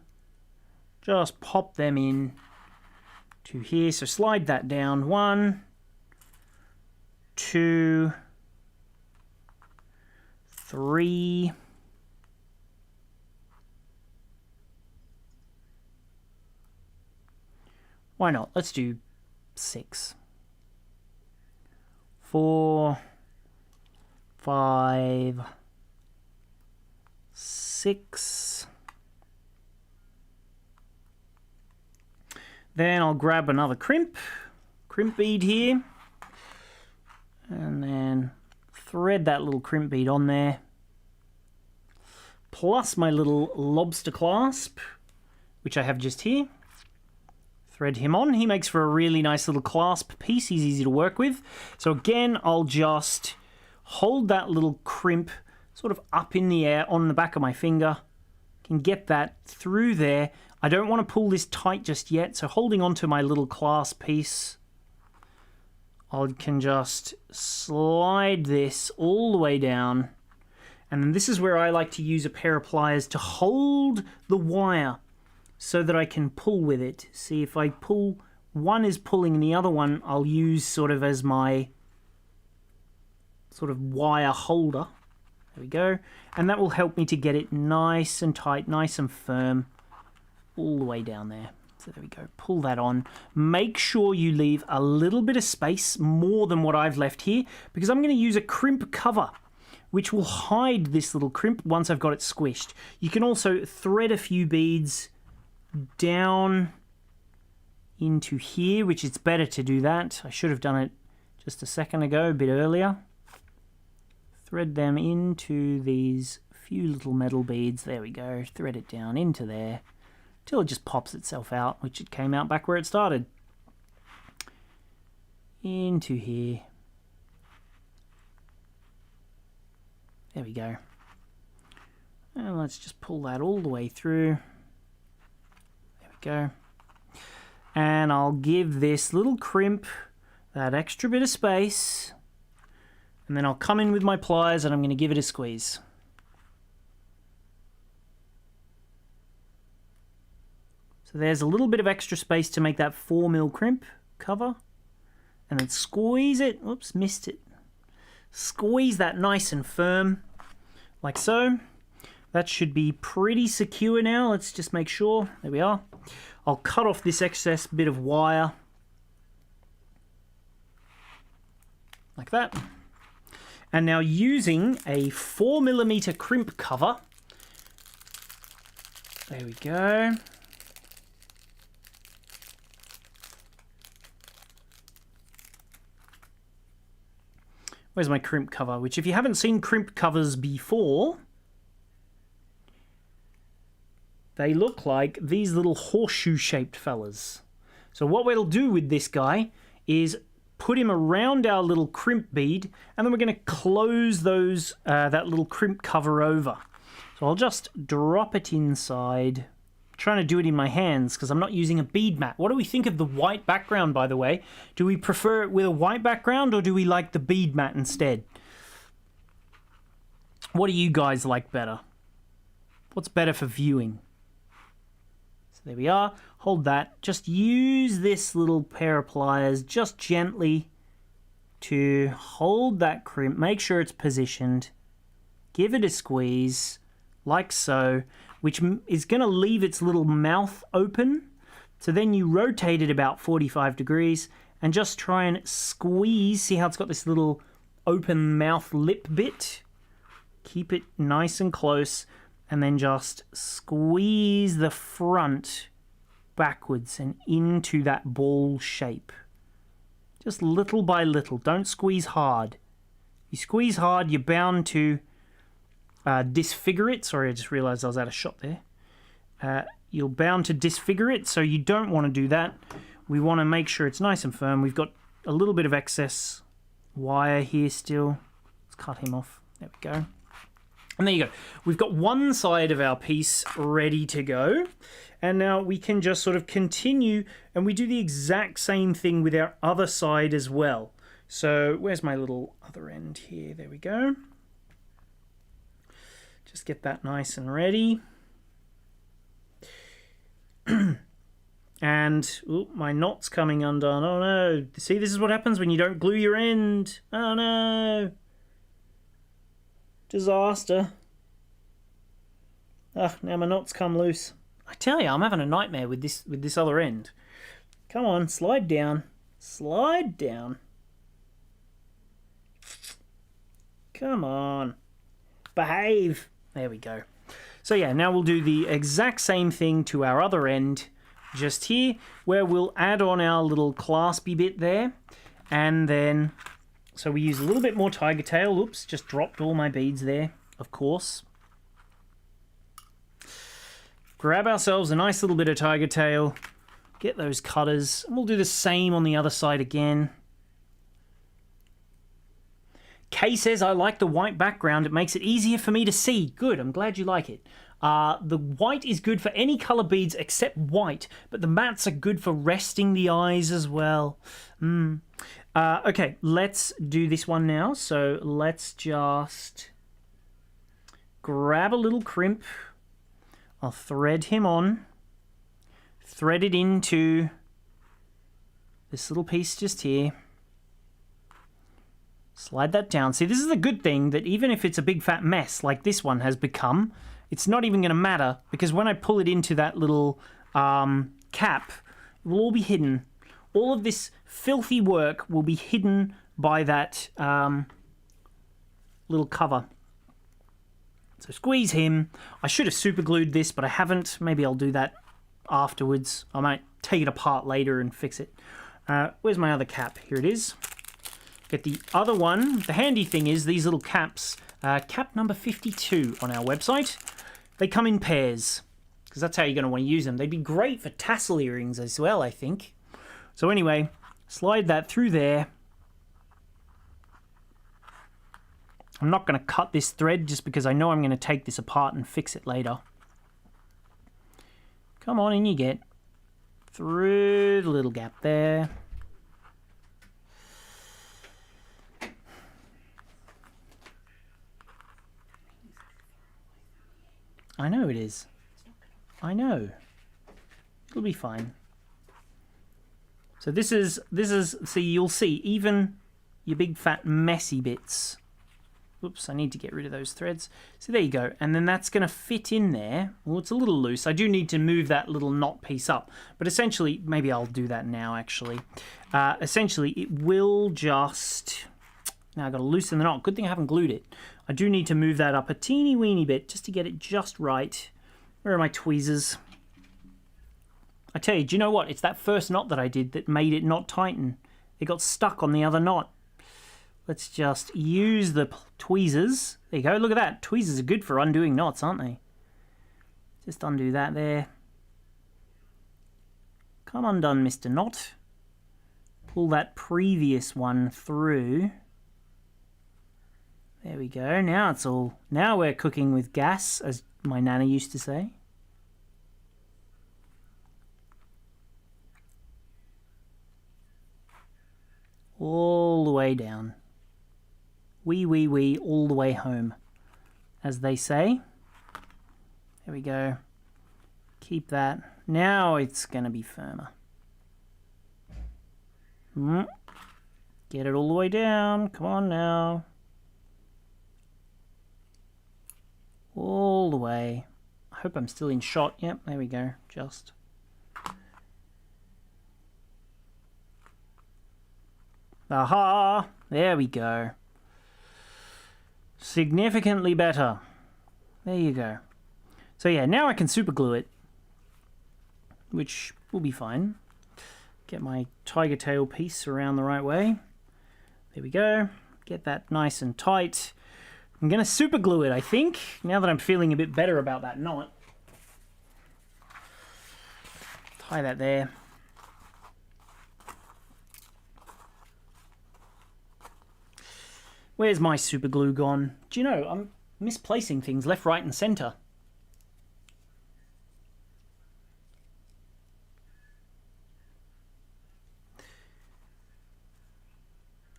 Just pop them in to here. So slide that down. 1, 2, 3. Why not? Let's do 6. 4, 5, 6. Then I'll grab another crimp bead here, and then thread that little crimp bead on there, plus my little lobster clasp, which I have just here. Thread him on. He makes for a really nice little clasp piece. He's easy to work with. So again, I'll just hold that little crimp sort of up in the air on the back of my finger. Can get that through there. I don't want to pull this tight just yet, so holding onto my little clasp piece, I can just slide this all the way down. And then this is where I like to use a pair of pliers to hold the wire so that I can pull with it. See, if I pull, one is pulling and the other one I'll use sort of as my sort of wire holder. There we go. And that will help me to get it nice and tight, nice and firm, all the way down there. So there we go. Pull that on. Make sure you leave a little bit of space, more than what I've left here, because I'm going to use a crimp cover, which will hide this little crimp once I've got it squished. You can also thread a few beads down into here, which it's better to do that. I should have done it just a second ago, a bit earlier. Thread them into these few little metal beads. There we go. Thread it down into there till it just pops itself out, which it came out back where it started. Into here. There we go. And let's just pull that all the way through. Go. And I'll give this little crimp that extra bit of space, and then I'll come in with my pliers and I'm going to give it a squeeze. So there's a little bit of extra space to make that 4mm crimp cover, and then squeeze it. Oops, missed it. Squeeze that nice and firm, like so. That should be pretty secure now. Let's just make sure. There we are. I'll cut off this excess bit of wire. Like that. And now using a 4mm crimp cover. There we go. Where's my crimp cover? Which, if you haven't seen crimp covers before, they look like these little horseshoe-shaped fellas. So what we'll do with this guy is put him around our little crimp bead, and then we're going to close those that little crimp cover over. So I'll just drop it inside. I'm trying to do it in my hands because I'm not using a bead mat. What do we think of the white background, by the way? Do we prefer it with a white background, or do we like the bead mat instead? What do you guys like better? What's better for viewing? So there we are. Hold that. Just use this little pair of pliers just gently to hold that crimp. Make sure it's positioned. Give it a squeeze, like so, which is going to leave its little mouth open. So then you rotate it about 45 degrees and just try and squeeze. See how it's got this little open mouth lip bit? Keep it nice and close, and then just squeeze the front backwards and into that ball shape. Just little by little. Don't squeeze hard. You squeeze hard, you're bound to disfigure it. Sorry, I just realized I was out of shot there. You're bound to disfigure it, so you don't want to do that. We want to make sure it's nice and firm. We've got a little bit of excess wire here still. Let's cut him off. There we go. And there you go. We've got one side of our piece ready to go. And now we can just sort of continue, and we do the exact same thing with our other side as well. So where's my little other end here? There we go. Just get that nice and ready. And ooh, my knot's coming undone. Oh no. See, this is what happens when you don't glue your end. Oh no. Disaster. Ah, now my knot's come loose. I tell you, I'm having a nightmare with this other end. Come on, slide down. Slide down. Come on. Behave. There we go. So yeah, now we'll do the exact same thing to our other end just here, where we'll add on our little claspy bit there. And then, so we use a little bit more tiger tail. Oops, just dropped all my beads there, of course. Grab ourselves a nice little bit of tiger tail, get those cutters, and we'll do the same on the other side again. Kay says, I like the white background. It makes it easier for me to see. Good, I'm glad you like it. The white is good for any colour beads except white, but the mats are good for resting the eyes as well. Okay, let's do this one now. So let's just grab a little crimp. I'll thread him on, thread it into this little piece just here. Slide that down. See, this is a good thing, that even if it's a big fat mess like this one has become, it's not even going to matter, because when I pull it into that little cap, it will all be hidden. All of this filthy work will be hidden by that little cover. So squeeze him. I should have super glued this, but I haven't. Maybe I'll do that afterwards. I might take it apart later and fix it. Where's my other cap? Here it is. Get the other one. The handy thing is these little caps, cap number 52 on our website, they come in pairs, because that's how you're going to want to use them. They'd be great for tassel earrings as well, I think. So anyway, slide that through there. I'm not going to cut this thread just because I know I'm going to take this apart and fix it later. Come on, in you get. Through the little gap there. I know it is. I know. It'll be fine. So this is, see, you'll see, even your big fat messy bits Oops, I need to get rid of those threads. So there you go. And then that's going to fit in there. Well, it's a little loose. I do need to move that little knot piece up. But essentially, maybe I'll do that now, actually. Essentially, it will just... Now I've got to loosen the knot. Good thing I haven't glued it. I do need to move that up a teeny weeny bit just to get it just right. Where are my tweezers? I tell you, do you know what? It's that first knot that I did that made it not tighten. It got stuck on the other knot. Let's just use the tweezers. There you go. Look at that. Tweezers are good for undoing knots, aren't they? Just undo that there. Come undone, Mr. Knot. Pull that previous one through. There we go. Now it's all... Now we're cooking with gas, as my nana used to say. All the way down. Wee, all the way home, as they say. There we go. Keep that. Now it's going to be firmer. Get it all the way down. Come on now. All the way. I hope I'm still in shot. Yep, there we go. Just. Aha! There we go. Significantly better. There you go. So yeah, now I can super glue it, which will be fine. Get my tiger tail piece around the right way. There we go. Get that nice and tight. I'm going to super glue it, I think, now that I'm feeling a bit better about that knot. Tie that there. Where's my super glue gone? Do you know, I'm misplacing things left, right, and center.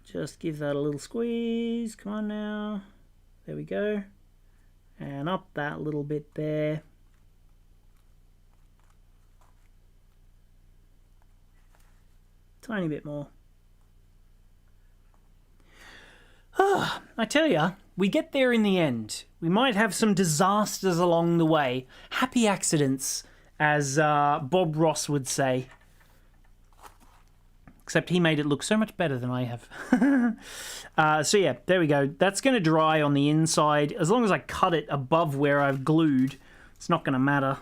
Just give that a little squeeze. Come on now. There we go. And up that little bit there. Tiny bit more. I tell ya, we get there in the end. We might have some disasters along the way. Happy accidents, as Bob Ross would say. Except he made it look so much better than I have. So yeah, there we go. That's going to dry on the inside. As long as I cut it above where I've glued, it's not going to matter.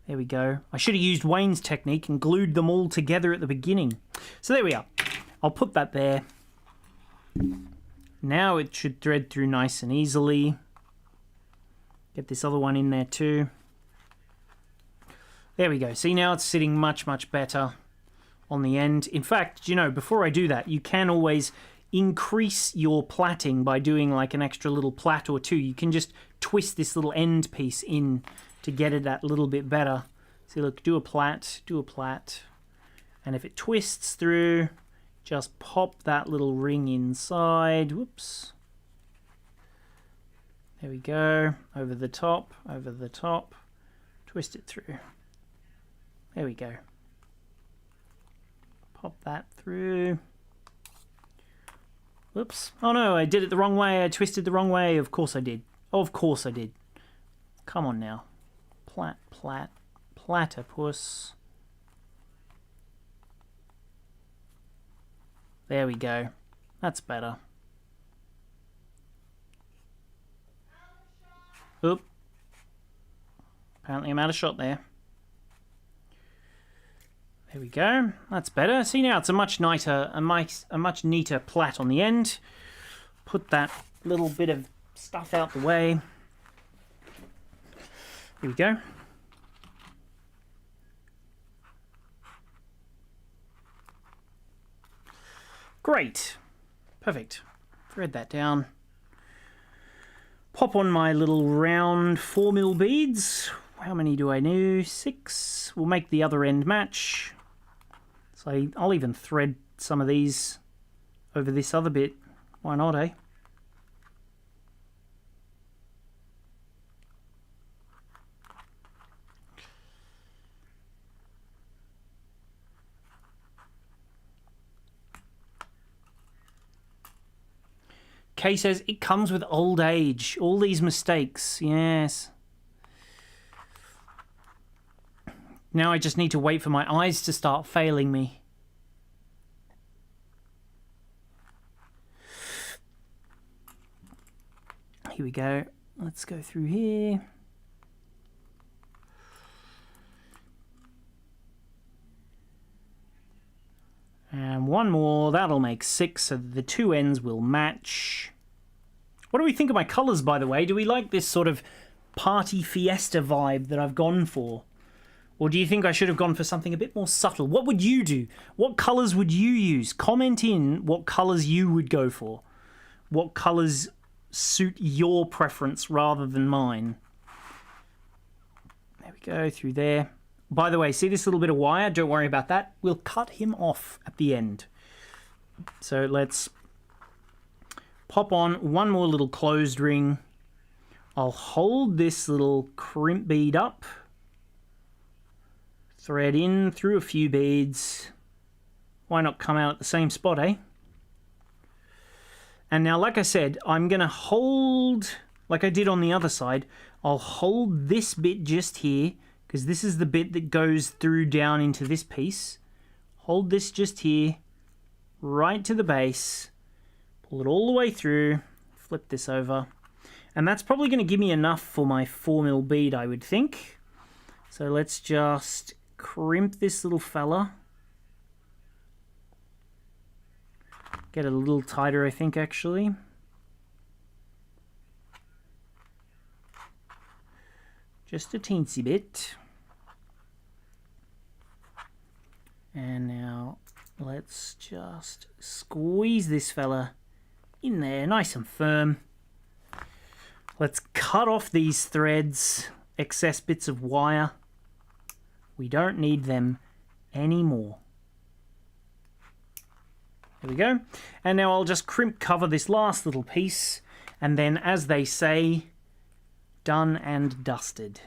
There we go. I should have used Wayne's technique and glued them all together at the beginning. So there we are. I'll put that there. Now it should thread through nice and easily. Get this other one in there too. There we go. See, now it's sitting much, much better on the end. In fact, you know, before I do that, you can always increase your plaiting by doing like an extra little plait or two. You can just twist this little end piece in to get it that little bit better. See, look, do a plait, and if it twists through, just pop that little ring inside. Whoops. There we go. Over the top, twist it through. There we go. Pop that through. Whoops. Oh no, I did it the wrong way. I twisted the wrong way. Of course I did. Oh, of course I did. Come on now. Platypus. There we go. That's better. Oop. Apparently I'm out of shot there. There we go. That's better. See, now it's a much neater plait on the end. Put that little bit of stuff out the way. Here we go. Great. Perfect. Thread that down. Pop on my little round 4mm beads. How many do I need? 6. We'll make the other end match. So I'll even thread some of these over this other bit. Why not, eh? Kay says, it comes with old age. All these mistakes. Yes. Now I just need to wait for my eyes to start failing me. Here we go. Let's go through here. And one more, that'll make 6, so the two ends will match. What do we think of my colours, by the way? Do we like this sort of party fiesta vibe that I've gone for? Or do you think I should have gone for something a bit more subtle? What would you do? What colours would you use? Comment in what colours you would go for. What colours suit your preference rather than mine. There we go, through there. By the way, see this little bit of wire? Don't worry about that. We'll cut him off at the end. So let's pop on one more little closed ring. I'll hold this little crimp bead up. Thread in through a few beads. Why not come out at the same spot, eh? And now, like I said, I'm going to hold, like I did on the other side, I'll hold this bit just here, because this is the bit that goes through down into this piece. Hold this just here, right to the base, pull it all the way through, flip this over, and that's probably going to give me enough for my 4mm bead, I would think. So let's just crimp this little fella. Get it a little tighter, I think, actually. Just a teensy bit. And now let's just squeeze this fella in there, nice and firm. Let's cut off these threads, excess bits of wire. We don't need them anymore. There we go. And now I'll just crimp cover this last little piece, and then, as they say, done and dusted.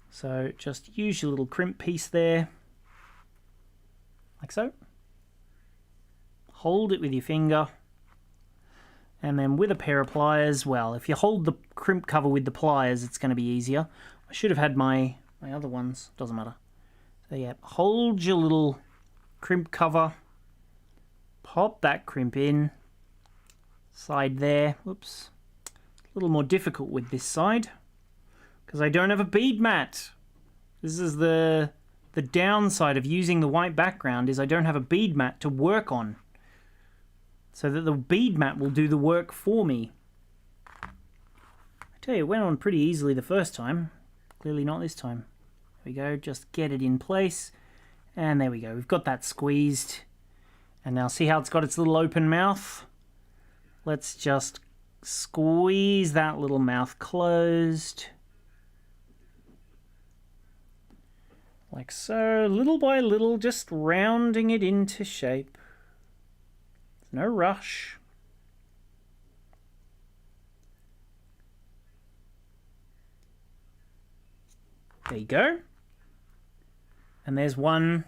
So just use your little crimp piece there, like so. Hold it with your finger, and then with a pair of pliers, well, if you hold the crimp cover with the pliers, it's going to be easier. I should have had my other ones, doesn't matter. So yeah, hold your little crimp cover, pop that crimp in, side there, whoops, a little more difficult with this side, because I don't have a bead mat. This is the downside of using the white background, is I don't have a bead mat to work on, so that the bead mat will do the work for me. I tell you, it went on pretty easily the first time, clearly not this time. There we go, just get it in place. And there we go, we've got that squeezed. And now see how it's got its little open mouth? Let's just squeeze that little mouth closed. Like so, little by little, just rounding it into shape. There's no rush. There you go. And there's one.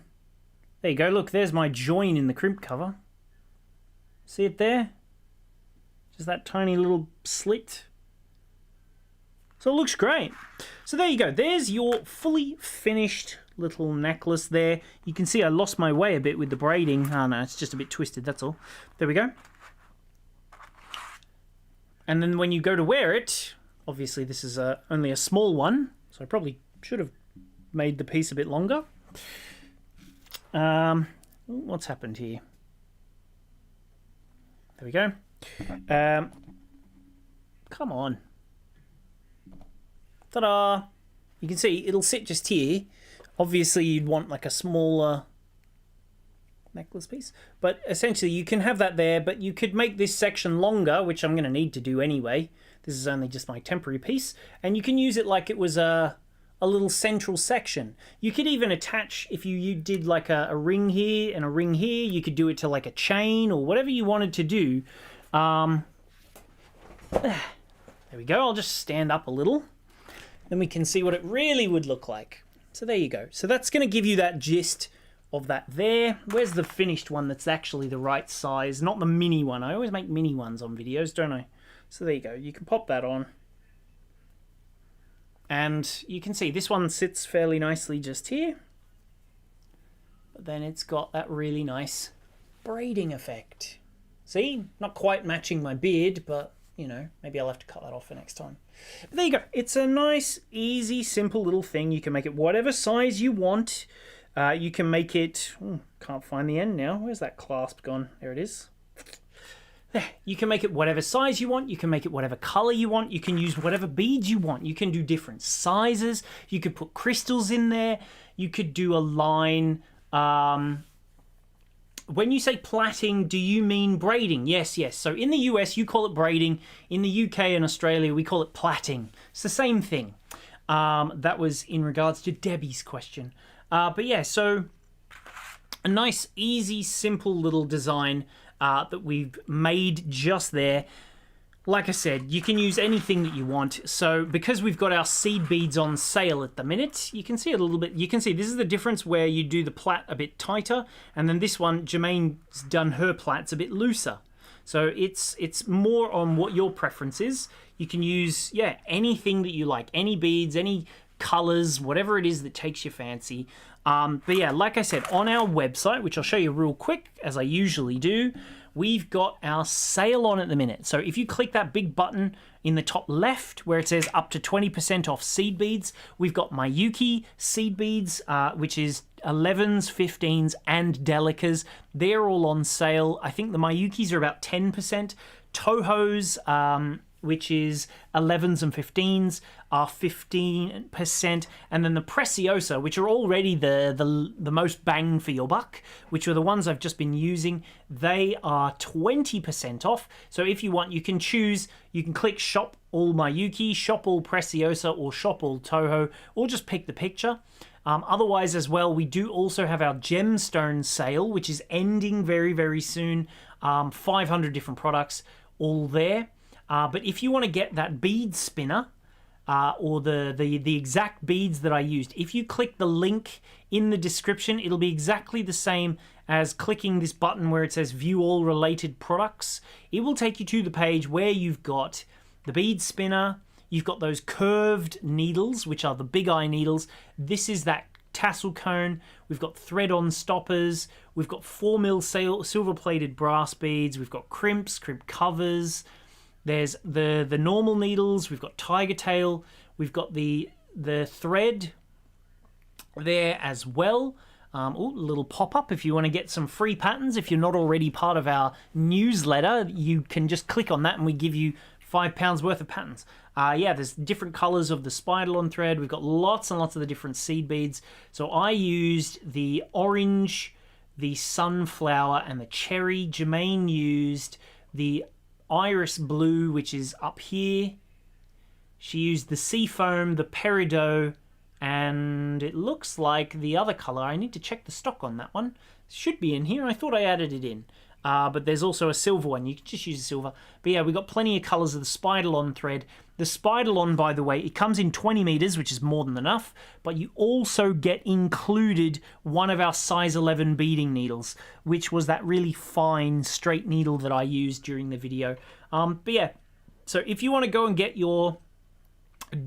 There you go. Look, there's my join in the crimp cover. See it there? Just that tiny little slit. So it looks great. So there you go. There's your fully finished little necklace there. You can see I lost my way a bit with the braiding. Oh no, it's just a bit twisted, that's all. There we go. And then when you go to wear it, obviously this is only a small one, so I probably should have made the piece a bit longer. What's happened here? There we go. Come on. Ta-da! You can see it'll sit just here. Obviously you'd want like a smaller necklace piece, but essentially you can have that there, but you could make this section longer, which I'm going to need to do anyway. This is only just my temporary piece, and you can use it like it was a little central section. You could even attach, if you did like a ring here and a ring here, you could do it to like a chain or whatever you wanted to do. There we go. I'll just stand up a little, then we can see what it really would look like. So there you go. So that's going to give you that gist of that there. Where's the finished one that's actually the right size, not the mini one? I always make mini ones on videos, don't I? So there you go. You can pop that on. And you can see this one sits fairly nicely just here. But then it's got that really nice braiding effect. See? Not quite matching my beard, but, you know, maybe I'll have to cut that off for next time. But there you go. It's a nice, easy, simple little thing. You can make it whatever size you want. You can make it... can't find the end now. Where's that clasp gone? There it is. There. You can make it whatever size you want. You can make it whatever color you want. You can use whatever beads you want. You can do different sizes. You could put crystals in there. You could do a line... when you say plaiting, do you mean braiding? Yes, yes. So in the US, you call it braiding. In the UK and Australia, we call it plaiting. It's the same thing. That was in regards to Debbie's question. But yeah, so a nice, easy, simple little design that we've made just there. Like I said, you can use anything that you want. So because we've got our seed beads on sale at the minute, you can see it a little bit. You can see this is the difference where you do the plait a bit tighter. And then this one, Jermaine's done her plaits a bit looser. So it's more on what your preference is. You can use, yeah, anything that you like. Any beads, any colors, whatever it is that takes your fancy. But yeah, like I said, on our website, which I'll show you real quick, as I usually do, we've got our sale on at the minute. So if you click that big button in the top left where it says up to 20% off seed beads, we've got Miyuki seed beads, which is 11s, 15s, and delicas. They're all on sale. I think the Miyukis are about 10%. Toho's, which is 11s and 15s, are 15%, and then the Preciosa, which are already the most bang for your buck, which are the ones I've just been using, they are 20% off. So if you want, you can choose, you can click shop all Miyuki, shop all Preciosa, or shop all Toho, or just pick the picture. Otherwise as well, we do also have our gemstone sale, which is ending very, very soon. 500 different products all there. But if you want to get that bead spinner, or the exact beads that I used, if you click the link in the description, it'll be exactly the same as clicking this button where it says view all related products. It will take you to the page where you've got the bead spinner, you've got those curved needles, which are the big eye needles. This is that tassel cone. We've got thread-on stoppers. We've got 4mm silver-plated brass beads. We've got crimp covers. There's the normal needles. We've got tiger tail. We've got the thread there as well. Little pop-up if you want to get some free patterns. If you're not already part of our newsletter, you can just click on that and we give you £5 worth of patterns. Yeah, there's different colors of the spider-on thread. We've got lots and lots of the different seed beads. So I used the orange, the sunflower, and the cherry. Jermaine used the iris blue, which is up here. She used the sea foam, the peridot, and it looks like the other color. I need to check the stock on that one. Should be in here. I thought I added it in. But there's also a silver one. You can just use a silver. But yeah, we've got plenty of colors of the spider-on thread. The spider-on, by the way, it comes in 20 meters, which is more than enough. But you also get included one of our size 11 beading needles, which was that really fine straight needle that I used during the video. But yeah, so if you want to go and get your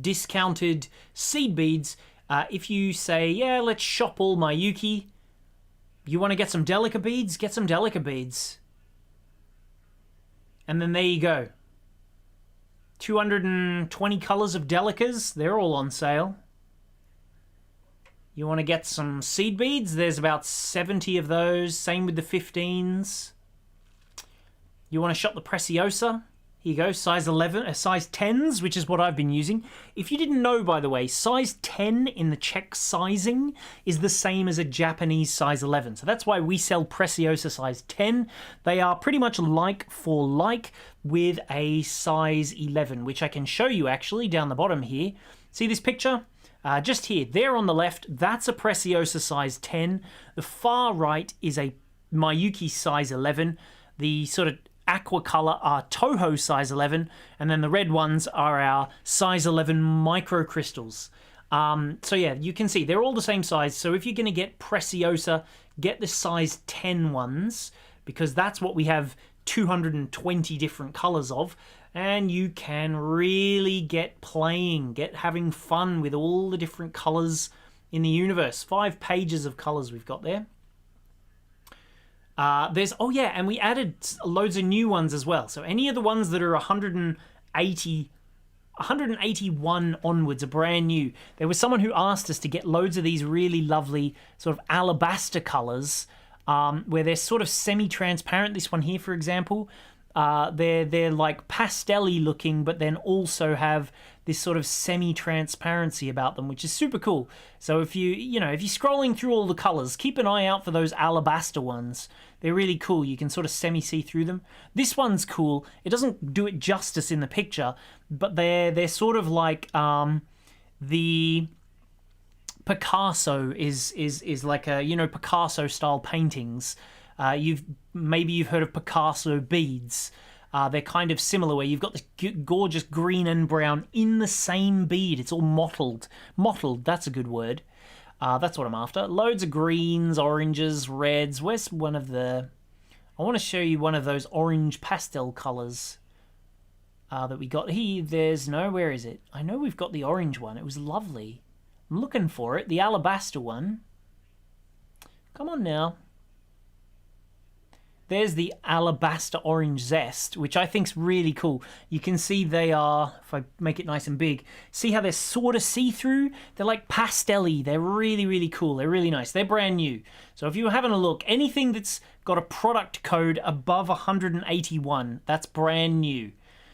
discounted seed beads, if you say, yeah, let's shop all Miyuki, you want to get some Delica beads? Get some Delica beads. And then there you go. 220 colors of Delicas. They're all on sale. You want to get some seed beads? There's about 70 of those. Same with the 15s. You want to shop the Preciosa? Here you go, size 11, size 10s, which is what I've been using. If you didn't know, by the way, size 10 in the Czech sizing is the same as a Japanese size 11. So that's why we sell Preciosa size 10. They are pretty much like for like with a size 11, which I can show you actually down the bottom here. See this picture? Just here, there on the left, that's a Preciosa size 10. The far right is a Miyuki size 11. The sort of aqua color are Toho size 11, and then the red ones are our size 11 micro crystals. So yeah, you can see they're all the same size. So if you're going to get Preciosa, get the size 10 ones, because that's what we have 220 different colors of, and you can really get playing, get having fun with all the different colors in the universe. 5 pages of colors we've got there. Oh yeah, and we added loads of new ones as well. So any of the ones that are 181 onwards are brand new. There was someone who asked us to get loads of these really lovely sort of alabaster colors, where they're sort of semi-transparent. This one here, for example, they're like pastel-y looking, but then also have this sort of semi-transparency about them, which is super cool. So if you're scrolling through all the colors, keep an eye out for those alabaster ones. They're really cool. You can sort of semi-see through them. This one's cool. It doesn't do it justice in the picture, but they're sort of like the Picasso is like a, Picasso style paintings. You've heard of Picasso beads. They're kind of similar, where you've got this gorgeous green and brown in the same bead. It's all mottled. Mottled, that's a good word. That's what I'm after. Loads of greens, oranges, reds. Where's one of the... I want to show you one of those orange pastel colours that we got here. Where is it? I know we've got the orange one. It was lovely. I'm looking for it. The alabaster one. Come on now. There's the alabaster orange zest, which I think's really cool. You can see they are, if I make it nice and big, see how they're sort of see-through? They're like pastel-y. They're really, really cool. They're really nice. They're brand new. So if you're having a look, anything that's got a product code above 181, that's brand new.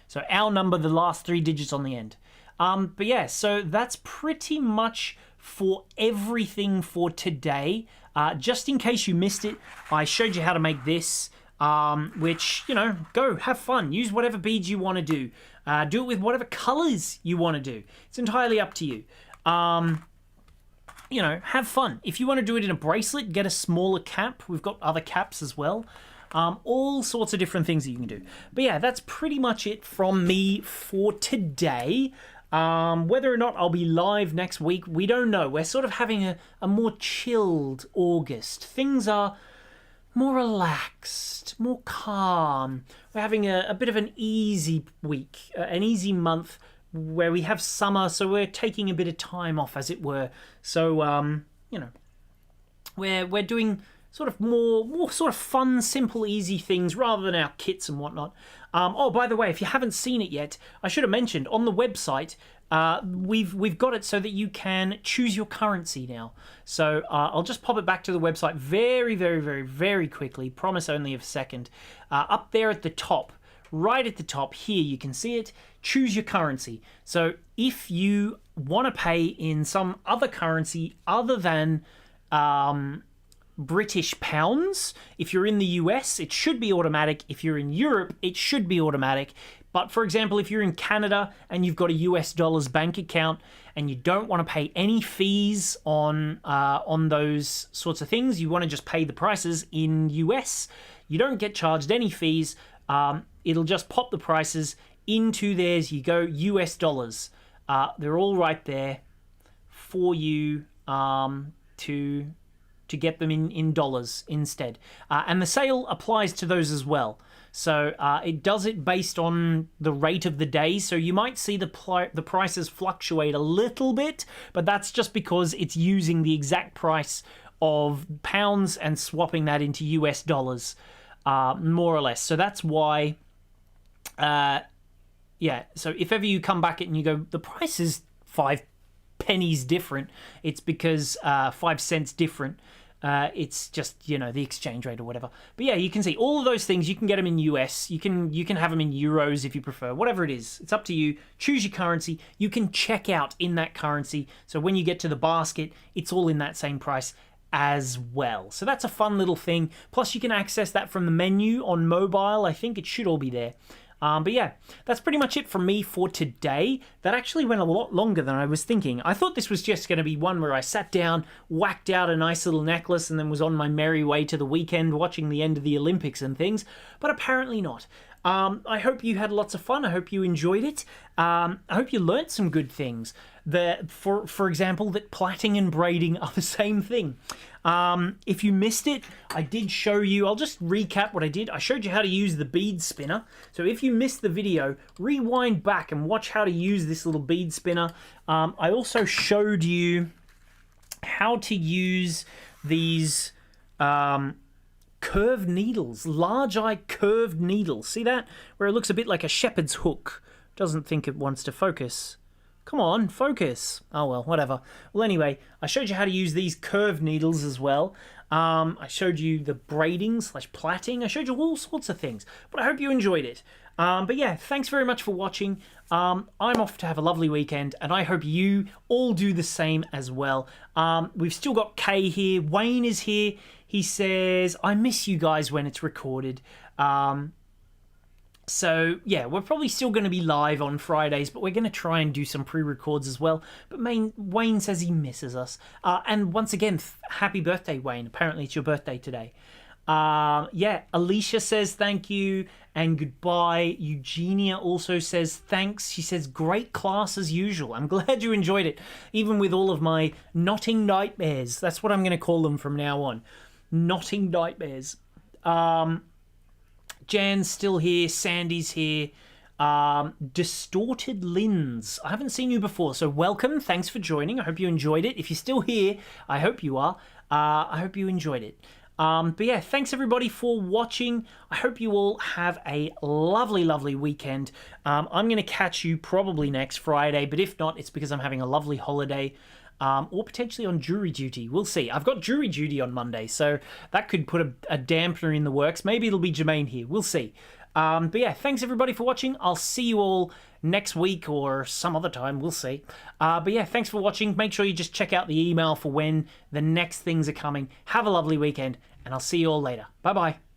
So our number, the last 3 digits on the end. But yeah, so that's pretty much for everything for today. Just in case you missed it, I showed you how to make this, which, go have fun. Use whatever beads you want to do. Do it with whatever colors you want to do. It's entirely up to you. Have fun. If you want to do it in a bracelet, get a smaller cap. We've got other caps as well. All sorts of different things that you can do. But yeah, that's pretty much it from me for today. Whether or not I'll be live next week, we don't know. We're sort of having a more chilled August. Things are more relaxed, more calm. We're having a bit of an easy week, an easy month where we have summer, so we're taking a bit of time off, as it were. So, we're doing sort of more sort of fun, simple, easy things rather than our kits and whatnot. By the way, if you haven't seen it yet, I should have mentioned on the website, we've got it so that you can choose your currency now. So I'll just pop it back to the website very, very, very, very quickly. Promise only a second. Up there at the top, right at the top here, you can see it. Choose your currency. So if you want to pay in some other currency other than British pounds, if you're in the US, it should be automatic. If you're in Europe, it should be automatic. But for example, if you're in Canada and you've got a US dollars bank account and you don't want to pay any fees on those sorts of things, you want to just pay the prices in US, you don't get charged any fees. It'll just pop the prices into theirs. You go US dollars. They're all right there for you to get them in dollars instead. And the sale applies to those as well. So it does it based on the rate of the day. So you might see the prices fluctuate a little bit, but that's just because it's using the exact price of pounds and swapping that into US dollars, more or less. So that's why, so if ever you come back and you go, the price is 5 pennies different, it's because 5 cents different. It's just, the exchange rate or whatever. But yeah, you can see all of those things. You can get them in US. You can have them in euros if you prefer. Whatever it is, it's up to you. Choose your currency. You can check out in that currency. So when you get to the basket, it's all in that same price as well. So that's a fun little thing. Plus, you can access that from the menu on mobile. I think it should all be there. But yeah, that's pretty much it from me for today. That actually went a lot longer than I was thinking. I thought this was just going to be one where I sat down, whacked out a nice little necklace, and then was on my merry way to the weekend watching the end of the Olympics and things, but apparently not. I hope you had lots of fun. I hope you enjoyed it. I hope you learnt some good things. for example, that plaiting and braiding are the same thing. If you missed it, I did show you. I'll just recap what I did. I showed you how to use the bead spinner. So if you missed the video, rewind back and watch how to use this little bead spinner. I also showed you how to use these curved needles, large eye curved needles. See that? Where it looks a bit like a shepherd's hook. Doesn't think it wants to focus. Come on, focus. Oh, well, whatever. Well, anyway, I showed you how to use these curved needles as well. I showed you the braiding / plaiting. I showed you all sorts of things. But I hope you enjoyed it. But yeah, thanks very much for watching. I'm off to have a lovely weekend, and I hope you all do the same as well. We've still got Kay here. Wayne is here. He says, I miss you guys when it's recorded. So, yeah, we're probably still going to be live on Fridays, but we're going to try and do some pre-records as well. But Wayne says he misses us. And once again, happy birthday, Wayne. Apparently it's your birthday today. Yeah, Alicia says thank you and goodbye. Eugenia also says thanks. She says, great class as usual. I'm glad you enjoyed it, even with all of my knotting nightmares. That's what I'm going to call them from now on. Knotting nightmares. Jan's still here. Sandy's here. Distorted Lens. I haven't seen you before, so welcome. Thanks for joining. I hope you enjoyed it. If you're still here, I hope you are. I hope you enjoyed it. But yeah, thanks everybody for watching. I hope you all have a lovely, lovely weekend. I'm going to catch you probably next Friday, but if not, it's because I'm having a lovely holiday. Or potentially on jury duty. We'll see. I've got jury duty on Monday, so that could put a dampener in the works. Maybe it'll be Jermaine here. We'll see. But yeah, thanks everybody for watching. I'll see you all next week or some other time. We'll see. But yeah, thanks for watching. Make sure you just check out the email for when the next things are coming. Have a lovely weekend, and I'll see you all later. Bye-bye.